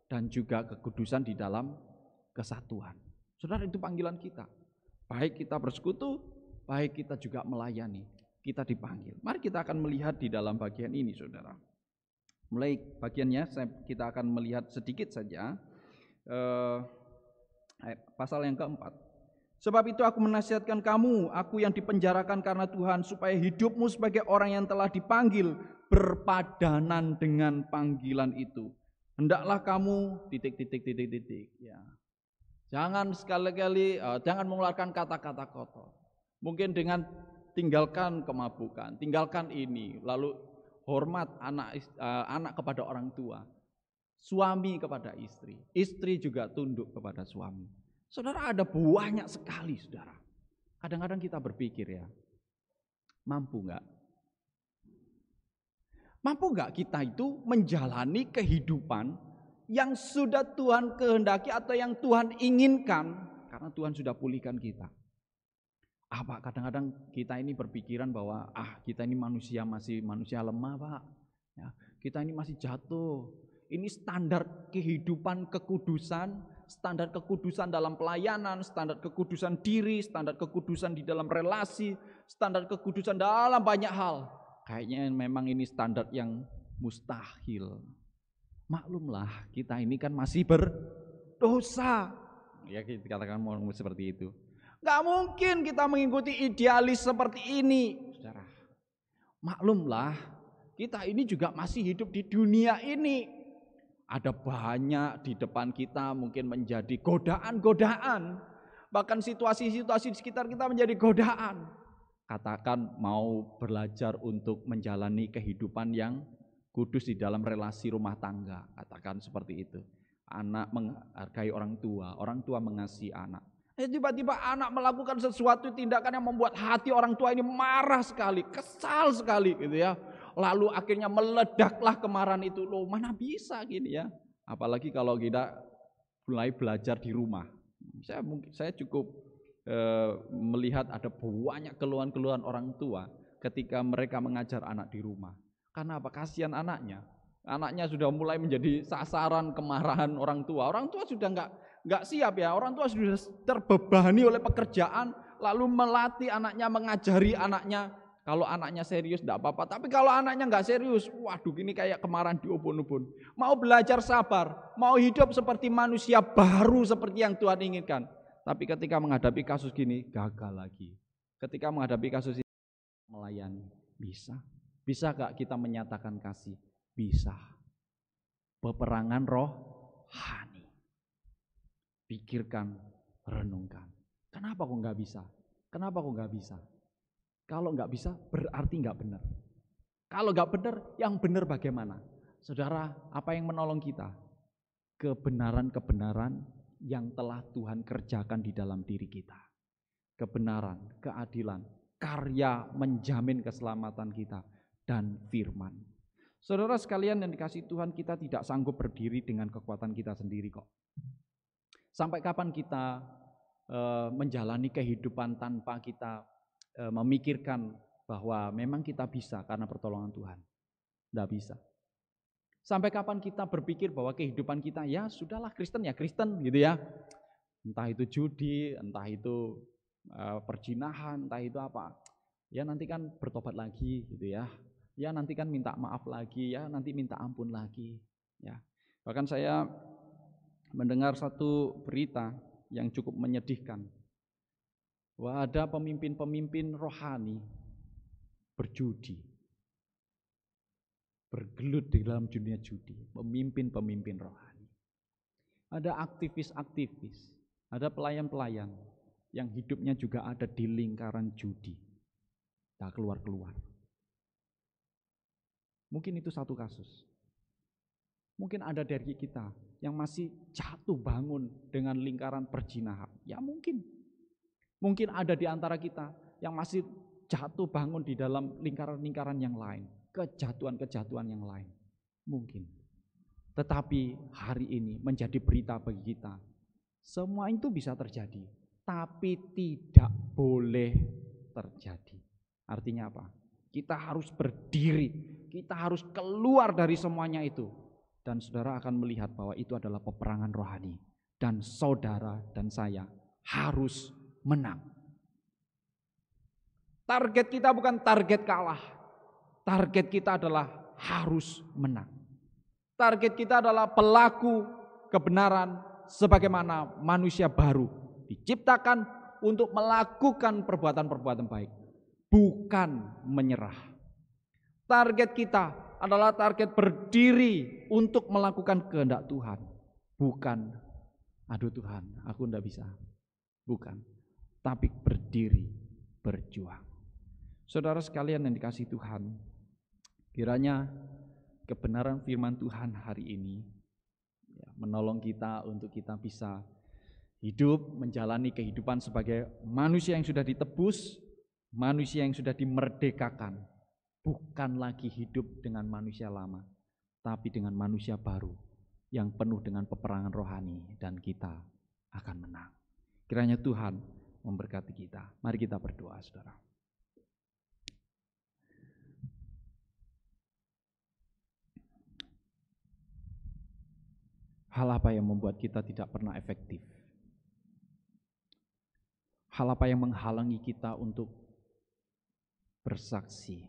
dan juga kekudusan di dalam kesatuan. Saudara, itu panggilan kita. Baik kita bersekutu, baik kita juga melayani. Kita dipanggil. Mari kita akan melihat di dalam bagian ini, saudara. Mulai bagiannya kita akan melihat sedikit saja pasal yang keempat. Sebab itu aku menasihatkan kamu, aku yang dipenjarakan karena Tuhan, supaya hidupmu sebagai orang yang telah dipanggil berpadanan dengan panggilan itu. Hendaklah kamu ... ya. Jangan sekali-kali jangan mengeluarkan kata-kata kotor. Mungkin dengan tinggalkan kemabukan, tinggalkan ini, lalu hormat anak kepada orang tua, suami kepada istri, istri juga tunduk kepada suami. Saudara, ada banyak sekali, saudara. Kadang-kadang kita berpikir ya, mampu nggak kita itu menjalani kehidupan yang sudah Tuhan kehendaki atau yang Tuhan inginkan, karena Tuhan sudah pulihkan kita. Apa kadang-kadang kita ini berpikiran bahwa kita ini masih manusia lemah, Pak. Ya, kita ini masih jatuh. Ini standar kehidupan kekudusan, standar kekudusan dalam pelayanan, standar kekudusan diri, standar kekudusan di dalam relasi, standar kekudusan dalam banyak hal. Kayaknya memang ini standar yang mustahil. Maklumlah, kita ini kan masih berdosa. Ya, kita katakan mau seperti itu. Gak mungkin kita mengikuti idealis seperti ini, saudara. Maklumlah, kita ini juga masih hidup di dunia ini. Ada banyak di depan kita mungkin menjadi godaan-godaan. Bahkan situasi-situasi di sekitar kita menjadi godaan. Katakan mau belajar untuk menjalani kehidupan yang kudus di dalam relasi rumah tangga. Katakan seperti itu. Anak menghargai orang tua mengasihi anak. Tiba-tiba anak melakukan sesuatu tindakan yang membuat hati orang tua ini marah sekali, kesal sekali gitu ya. Lalu akhirnya meledaklah kemarahan itu. Loh, mana bisa gini ya. Apalagi kalau kita mulai belajar di rumah. Saya cukup melihat ada banyak keluhan-keluhan orang tua ketika mereka mengajar anak di rumah. Karena apa? Kasihan anaknya. Anaknya sudah mulai menjadi sasaran kemarahan orang tua. Orang tua sudah enggak siap ya. Orang tua sudah terbebani oleh pekerjaan, lalu melatih anaknya, mengajari anaknya. Kalau anaknya serius enggak apa-apa, tapi kalau anaknya enggak serius, waduh ini kayak kemarahan di ubun-ubun. Mau belajar sabar, mau hidup seperti manusia baru seperti yang Tuhan inginkan. Tapi ketika menghadapi kasus gini, gagal lagi. Ketika menghadapi kasus ini, melayani. Bisa? Bisa gak kita menyatakan kasih? Bisa. Peperangan rohani. Pikirkan, renungkan. Kenapa kok nggak bisa? Kenapa kok nggak bisa? Kalau nggak bisa berarti nggak benar. Kalau nggak benar, yang benar bagaimana? Saudara, apa yang menolong kita? Kebenaran-kebenaran yang telah Tuhan kerjakan di dalam diri kita. Kebenaran, keadilan, karya menjamin keselamatan kita, dan firman. Saudara sekalian yang dikasihi Tuhan, kita tidak sanggup berdiri dengan kekuatan kita sendiri kok. Sampai kapan kita menjalani kehidupan tanpa kita memikirkan bahwa memang kita bisa karena pertolongan Tuhan? Tidak bisa. Sampai kapan kita berpikir bahwa kehidupan kita ya sudahlah Kristen ya Kristen gitu ya. Entah itu judi, entah itu perzinahan, entah itu apa. Ya nanti kan bertobat lagi gitu ya. Ya nanti kan minta maaf lagi, ya nanti minta ampun lagi. Ya. Bahkan saya mendengar satu berita yang cukup menyedihkan. Bahwa ada pemimpin-pemimpin rohani berjudi. Bergelut di dalam dunia judi. Pemimpin-pemimpin rohani. Ada aktivis-aktivis. Ada pelayan-pelayan yang hidupnya juga ada di lingkaran judi. Tak keluar-keluar. Mungkin itu satu kasus. Mungkin ada dari kita yang masih jatuh bangun dengan lingkaran perzinahan. Ya mungkin. Mungkin ada di antara kita yang masih jatuh bangun di dalam lingkaran-lingkaran yang lain. Kejatuhan-kejatuhan yang lain. Mungkin. Tetapi hari ini menjadi berita bagi kita. Semua itu bisa terjadi. Tapi tidak boleh terjadi. Artinya apa? Kita harus berdiri. Kita harus keluar dari semuanya itu. Dan saudara akan melihat bahwa itu adalah peperangan rohani. Dan saudara dan saya harus menang. Target kita bukan target kalah. Target kita adalah harus menang. Target kita adalah pelaku kebenaran sebagaimana manusia baru diciptakan untuk melakukan perbuatan-perbuatan baik, bukan menyerah. Target kita adalah target berdiri untuk melakukan kehendak Tuhan. Bukan, aduh Tuhan, aku enggak bisa. Bukan, tapi berdiri, berjuang. Saudara sekalian yang dikasihi Tuhan, Kiranya kebenaran firman Tuhan hari ini menolong kita untuk kita bisa hidup, menjalani kehidupan sebagai manusia yang sudah ditebus, manusia yang sudah dimerdekakan. Bukan lagi hidup dengan manusia lama, tapi dengan manusia baru yang penuh dengan peperangan rohani, dan kita akan menang. Kiranya Tuhan memberkati kita. Mari kita berdoa, saudara. Hal apa yang membuat kita tidak pernah efektif? Hal apa yang menghalangi kita untuk bersaksi?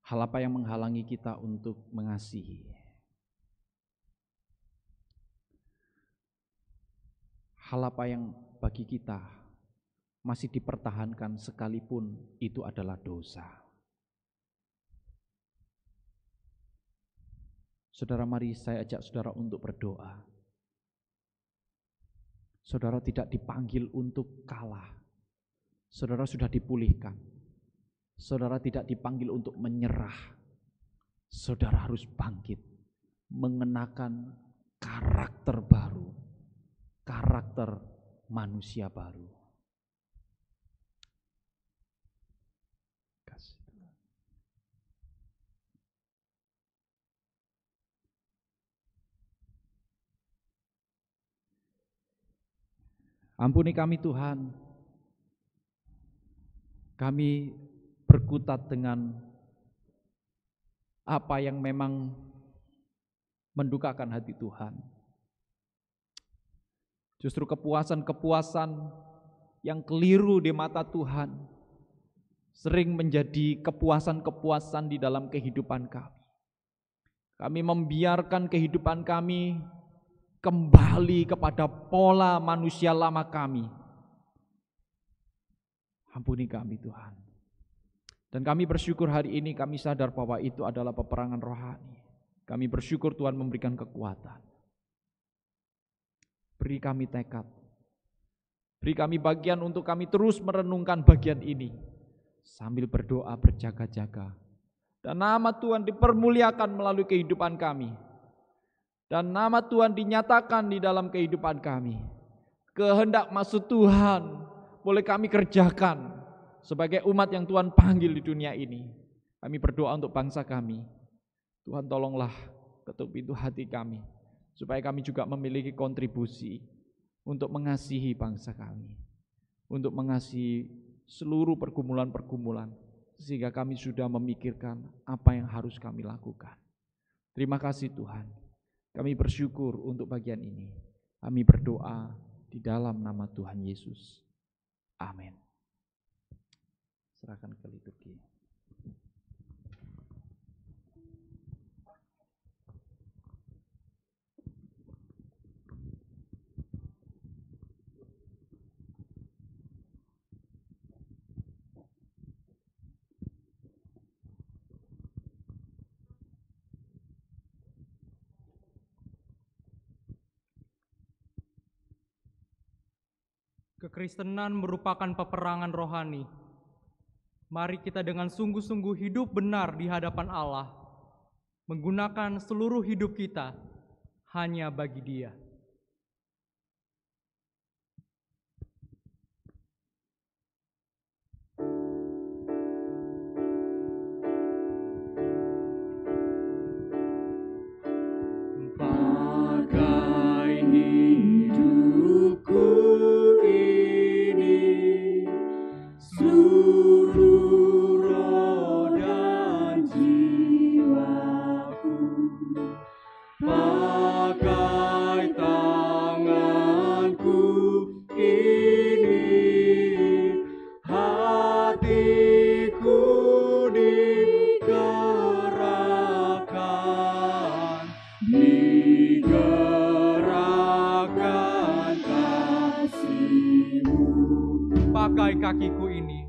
Hal apa yang menghalangi kita untuk mengasihi? Hal apa yang bagi kita masih dipertahankan sekalipun itu adalah dosa? Saudara, mari saya ajak saudara untuk berdoa. Saudara tidak dipanggil untuk kalah. Saudara sudah dipulihkan. Saudara tidak dipanggil untuk menyerah. Saudara harus bangkit, mengenakan karakter baru, karakter manusia baru. Ampuni kami Tuhan, kami berkutat dengan apa yang memang mendukakan hati Tuhan. Justru kepuasan-kepuasan yang keliru di mata Tuhan sering menjadi kepuasan-kepuasan di dalam kehidupan kami. Kami membiarkan kehidupan kami kembali kepada pola manusia lama kami. Ampuni kami Tuhan. Dan kami bersyukur hari ini kami sadar bahwa itu adalah peperangan rohani. Kami bersyukur Tuhan memberikan kekuatan. Beri kami tekad. Beri kami bagian untuk kami terus merenungkan bagian ini. Sambil berdoa berjaga-jaga. Dan nama Tuhan dipermuliakan melalui kehidupan kami. Dan nama Tuhan dinyatakan di dalam kehidupan kami. Kehendak maksud Tuhan boleh kami kerjakan sebagai umat yang Tuhan panggil di dunia ini. Kami berdoa untuk bangsa kami. Tuhan tolonglah ketuk pintu hati kami, supaya kami juga memiliki kontribusi untuk mengasihi bangsa kami, untuk mengasihi seluruh pergumulan-pergumulan, sehingga kami sudah memikirkan apa yang harus kami lakukan. Terima kasih Tuhan. Kami bersyukur untuk bagian ini. Kami berdoa di dalam nama Tuhan Yesus. Amin. Serahkan ke liturgi. Kekristenan merupakan peperangan rohani. Mari kita dengan sungguh-sungguh hidup benar di hadapan Allah, menggunakan seluruh hidup kita hanya bagi Dia. Pakai hidupku ini, seluruh roh dan jiwaku. Pakai tanganku ini, hatiku digerakkan, digerakkan kasih-Mu. Pakai kakiku ini,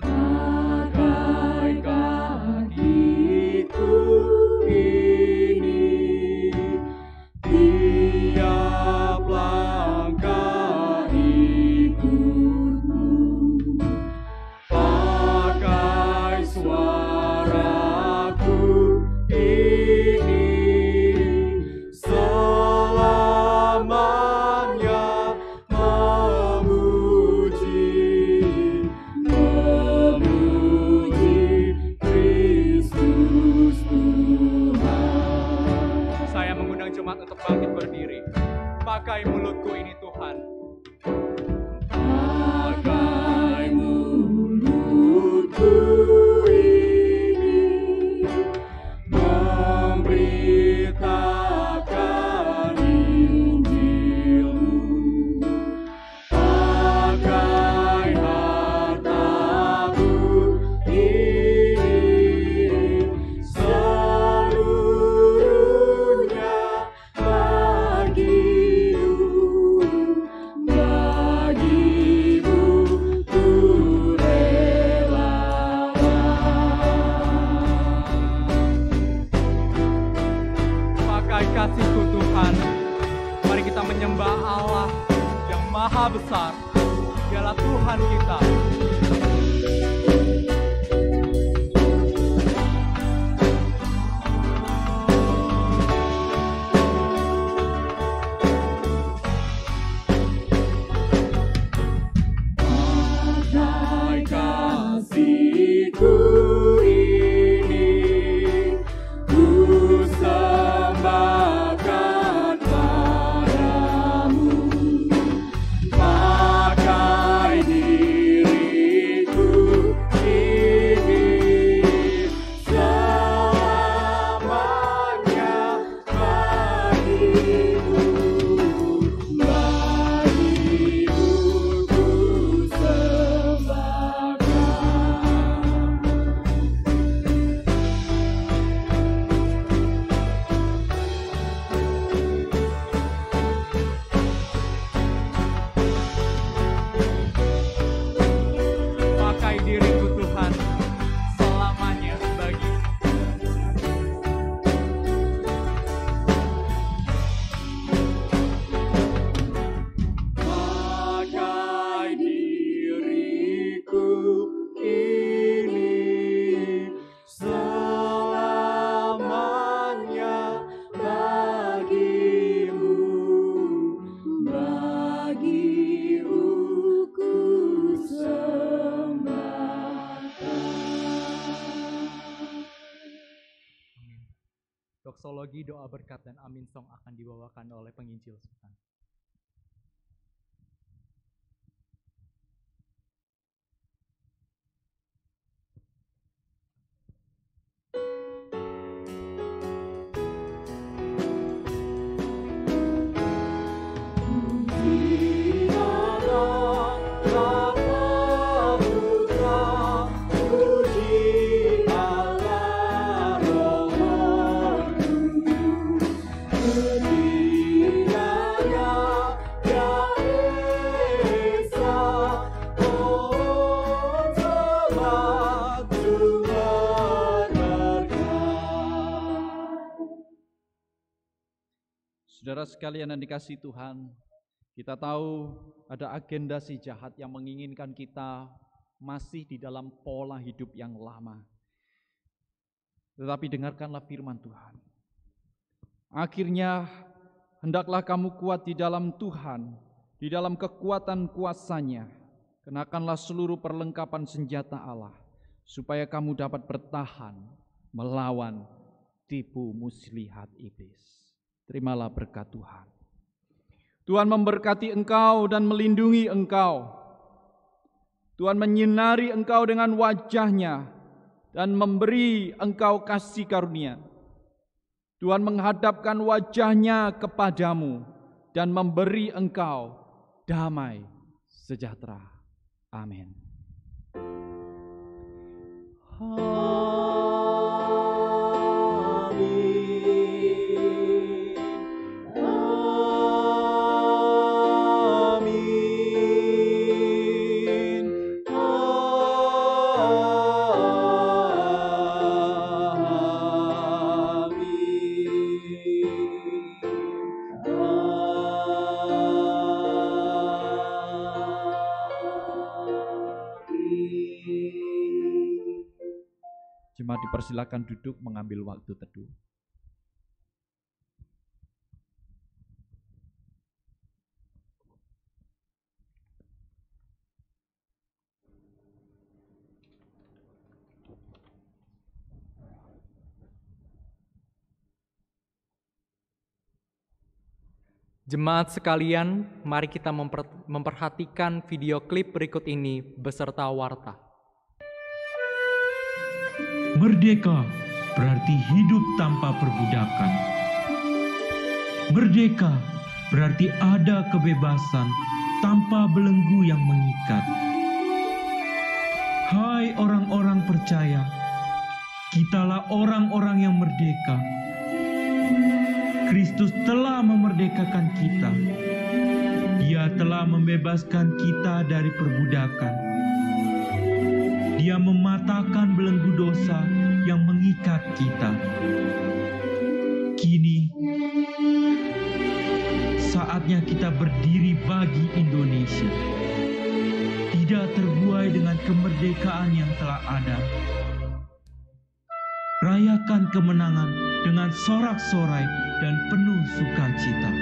pakai kakiku ini, tiap langkah ikut Pakai mulutku ini Tuhan. Pakai mulutku ini memberitakan Injil-Mu. Pakai hartaku ini seluruhnya bagimu ku relakan. Pakai kasih-Ku Tuhan. Mari kita menyembah Allah yang maha besar. Dialah Tuhan kita. Pakai kasih-Ku ini ku sembahkan padamu. Pakai diriku ini selamanya bagimu ku sembahkan. Pakai diriku Tuhan selamanya bagi. Pakai diriku ini selamanya bagimu ku sembahkan. Doksologi, doa berkat dan amin song akan dibawakan oleh penginjil Tuhan. Saudara sekalian yang dikasihi Tuhan, kita tahu ada agenda si jahat yang menginginkan kita masih di dalam pola hidup yang lama. Tetapi dengarkanlah firman Tuhan. Akhirnya hendaklah kamu kuat di dalam Tuhan, di dalam kekuatan kuasa-Nya. Kenakanlah seluruh perlengkapan senjata Allah, supaya kamu dapat bertahan melawan tipu muslihat iblis. Terimalah berkat Tuhan. Tuhan memberkati engkau dan melindungi engkau. Tuhan menyinari engkau dengan wajah-Nya dan memberi engkau kasih karunia. Tuhan menghadapkan wajah-Nya kepadamu dan memberi engkau damai sejahtera. Amin. Jemaat dipersilakan duduk mengambil waktu teduh. Jemaat sekalian, mari kita memperhatikan video klip berikut ini beserta warta. Merdeka berarti hidup tanpa perbudakan. Merdeka berarti ada kebebasan tanpa belenggu yang mengikat. Hai orang-orang percaya, kitalah orang-orang yang merdeka. Kristus telah memerdekakan kita. Dia telah membebaskan kita dari perbudakan. Dia mematahkan belenggu dosa yang mengikat kita. Kini, saatnya kita berdiri bagi Indonesia. Tidak terbuai dengan kemerdekaan yang telah ada. Rayakan kemenangan dengan sorak-sorai dan penuh sukacita.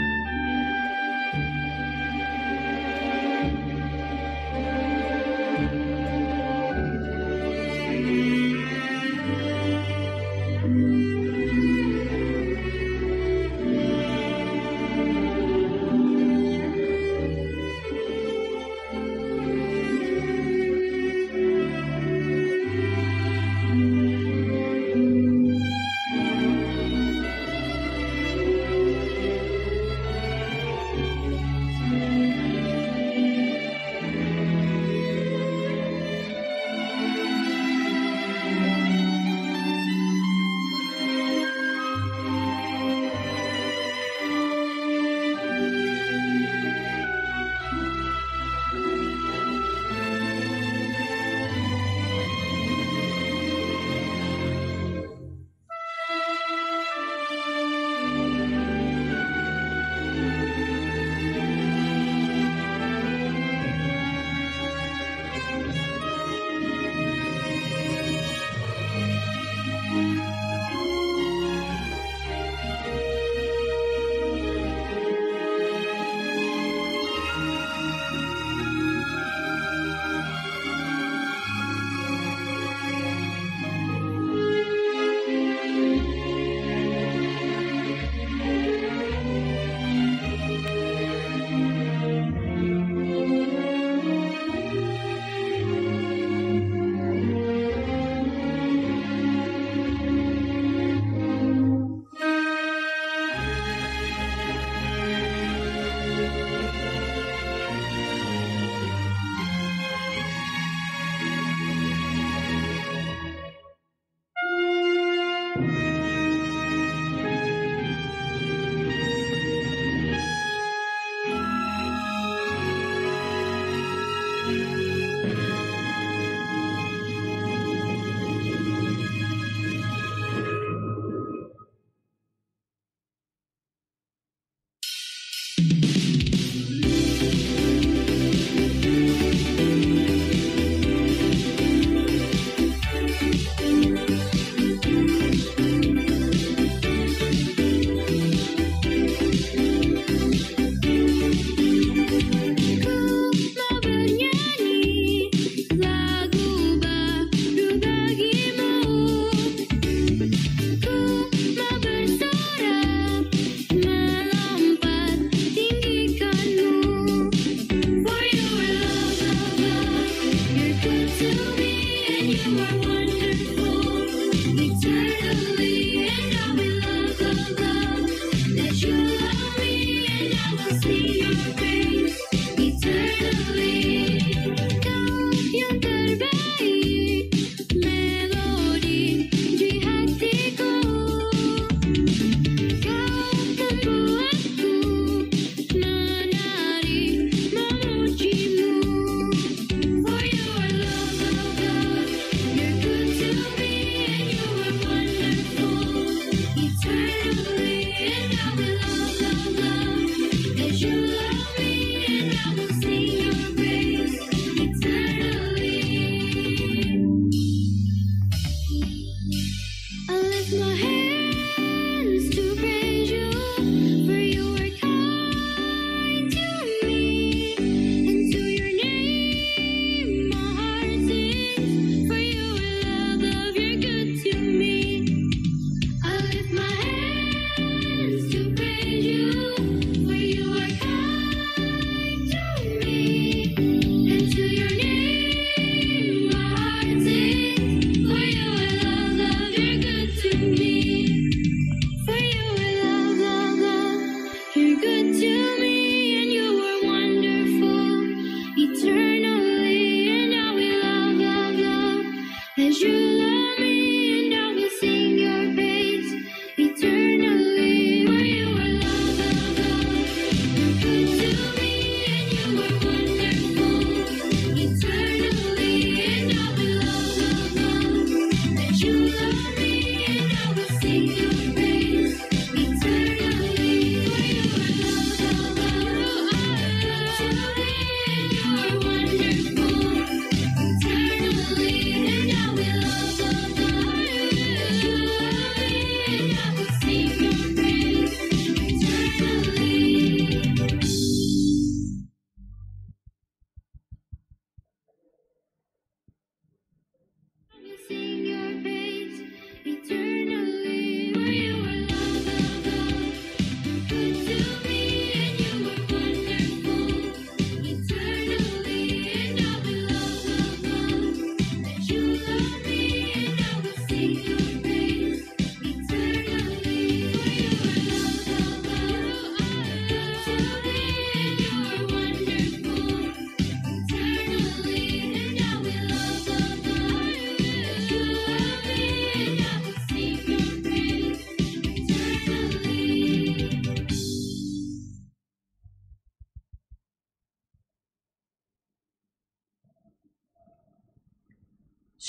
You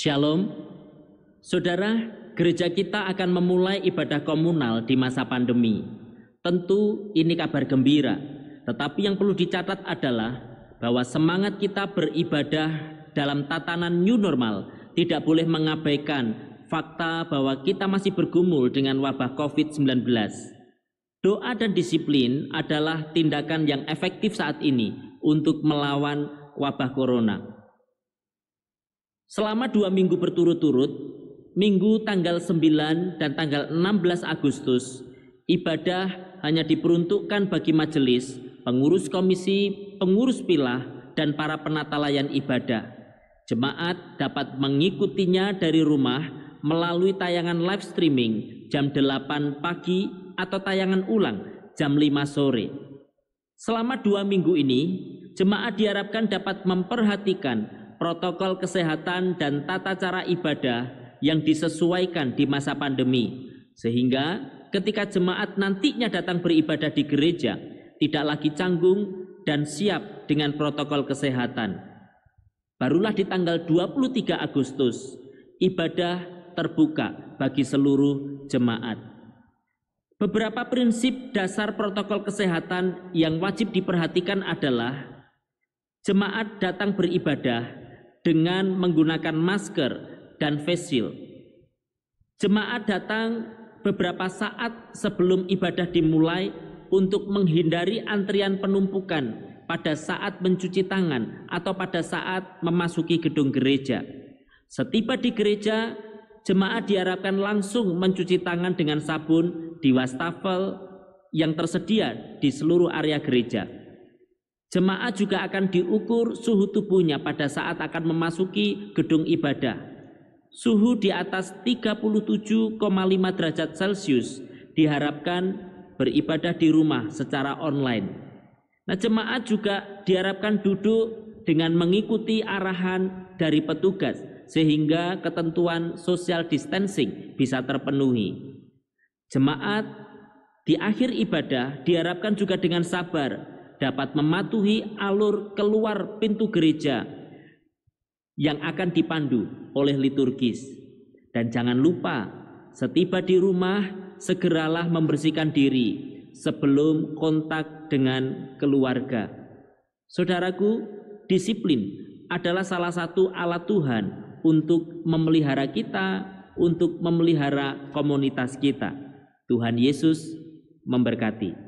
Shalom, saudara, gereja kita akan memulai ibadah komunal di masa pandemi. Tentu ini kabar gembira, tetapi yang perlu dicatat adalah bahwa semangat kita beribadah dalam tatanan new normal tidak boleh mengabaikan fakta bahwa kita masih bergumul dengan wabah COVID-19. Doa dan disiplin adalah tindakan yang efektif saat ini untuk melawan wabah corona. Selama 2 minggu berturut-turut, minggu tanggal 9 dan tanggal 16 Agustus, ibadah hanya diperuntukkan bagi majelis, pengurus komisi, pengurus pilah, dan para penata layan ibadah. Jemaat dapat mengikutinya dari rumah melalui tayangan live streaming jam 8 pagi atau tayangan ulang jam 5 sore. Selama 2 minggu ini, jemaat diharapkan dapat memperhatikan protokol kesehatan dan tata cara ibadah yang disesuaikan di masa pandemi, sehingga ketika jemaat nantinya datang beribadah di gereja, tidak lagi canggung dan siap dengan protokol kesehatan. Barulah di tanggal 23 Agustus, ibadah terbuka bagi seluruh jemaat. Beberapa prinsip dasar protokol kesehatan yang wajib diperhatikan adalah jemaat datang beribadah dengan menggunakan masker dan face shield. Jemaat datang beberapa saat sebelum ibadah dimulai untuk menghindari antrian penumpukan pada saat mencuci tangan atau pada saat memasuki gedung gereja. Setiba di gereja, jemaat diharapkan langsung mencuci tangan dengan sabun di wastafel yang tersedia di seluruh area gereja. Jemaat juga akan diukur suhu tubuhnya pada saat akan memasuki gedung ibadah. Suhu di atas 37,5 derajat Celcius diharapkan beribadah di rumah secara online. Nah, jemaat juga diharapkan duduk dengan mengikuti arahan dari petugas sehingga ketentuan social distancing bisa terpenuhi. Jemaat di akhir ibadah diharapkan juga dengan sabar dapat mematuhi alur keluar pintu gereja yang akan dipandu oleh liturgis. Dan jangan lupa, setiba di rumah, segeralah membersihkan diri sebelum kontak dengan keluarga. Saudaraku, disiplin adalah salah satu alat Tuhan untuk memelihara kita, untuk memelihara komunitas kita. Tuhan Yesus memberkati.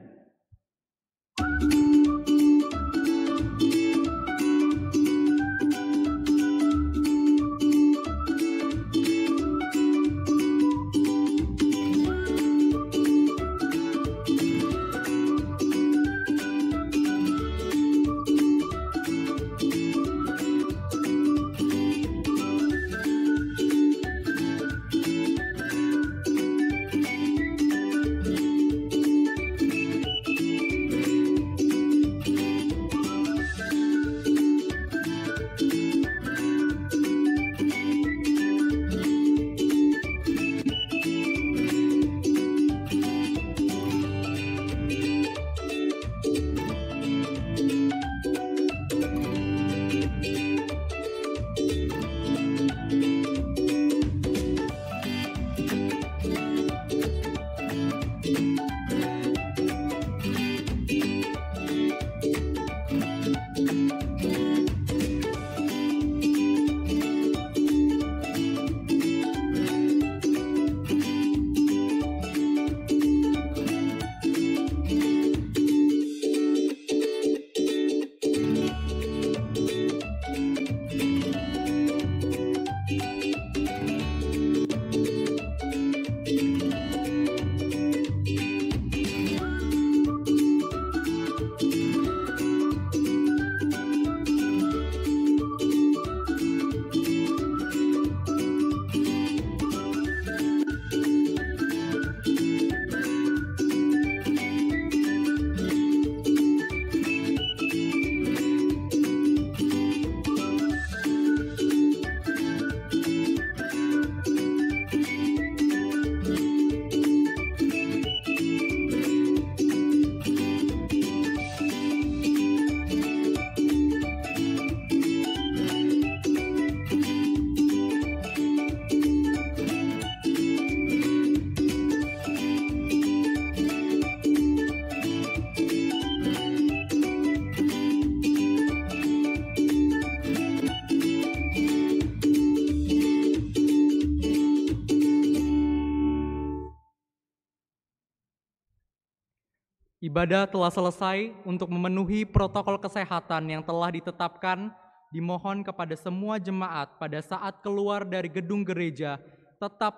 Ibadah telah selesai. Untuk memenuhi protokol kesehatan yang telah ditetapkan, dimohon kepada semua jemaat pada saat keluar dari gedung gereja tetap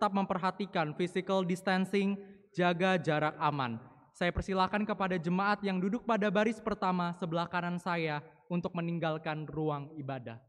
memperhatikan physical distancing, jaga jarak aman. Saya persilakan kepada jemaat yang duduk pada baris pertama sebelah kanan saya untuk meninggalkan ruang ibadah.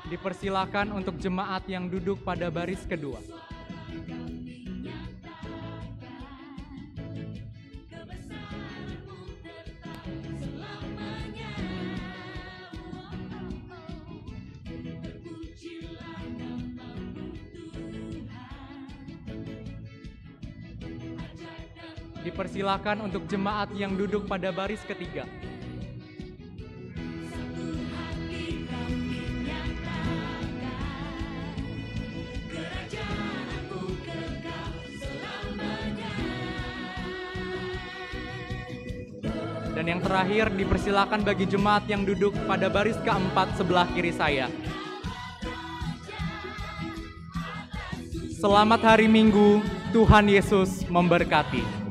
Dipersilakan untuk jemaat yang duduk pada baris kedua. Dipersilakan untuk jemaat yang duduk pada baris ketiga. Dan yang terakhir, dipersilakan bagi jemaat yang duduk pada baris keempat sebelah kiri saya. Selamat hari Minggu, Tuhan Yesus memberkati.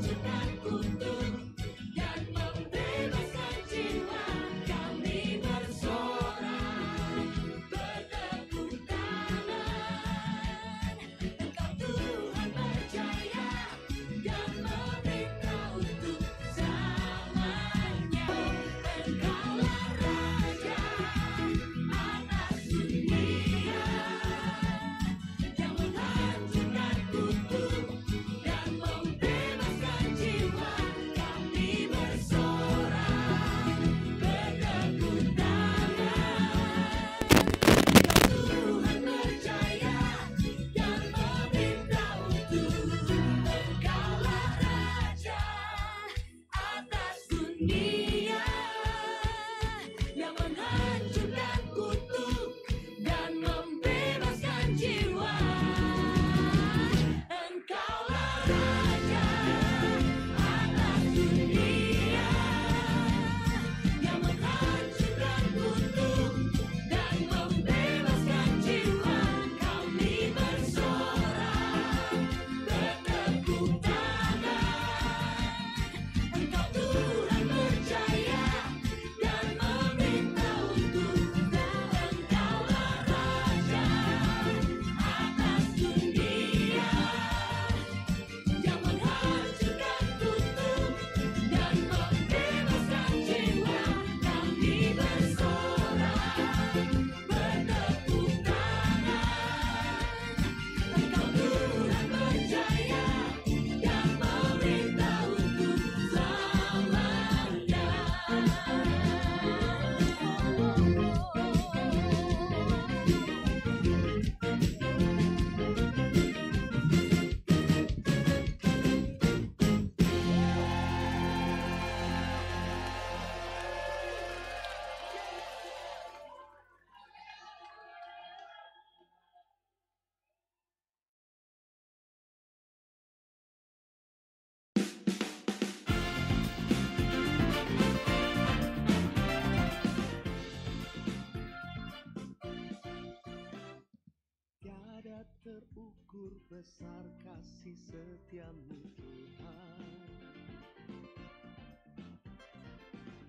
Terukur besar kasih setiamu Tuhan,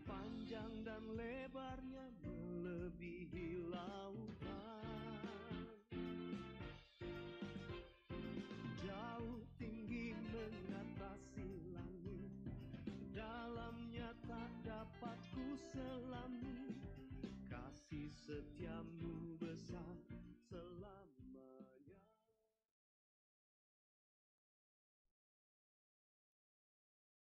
panjang dan lebarnya melebihi lautan, jauh tinggi mengatasi langit, dalamnya tak dapat ku selami. Kasih setiamu besar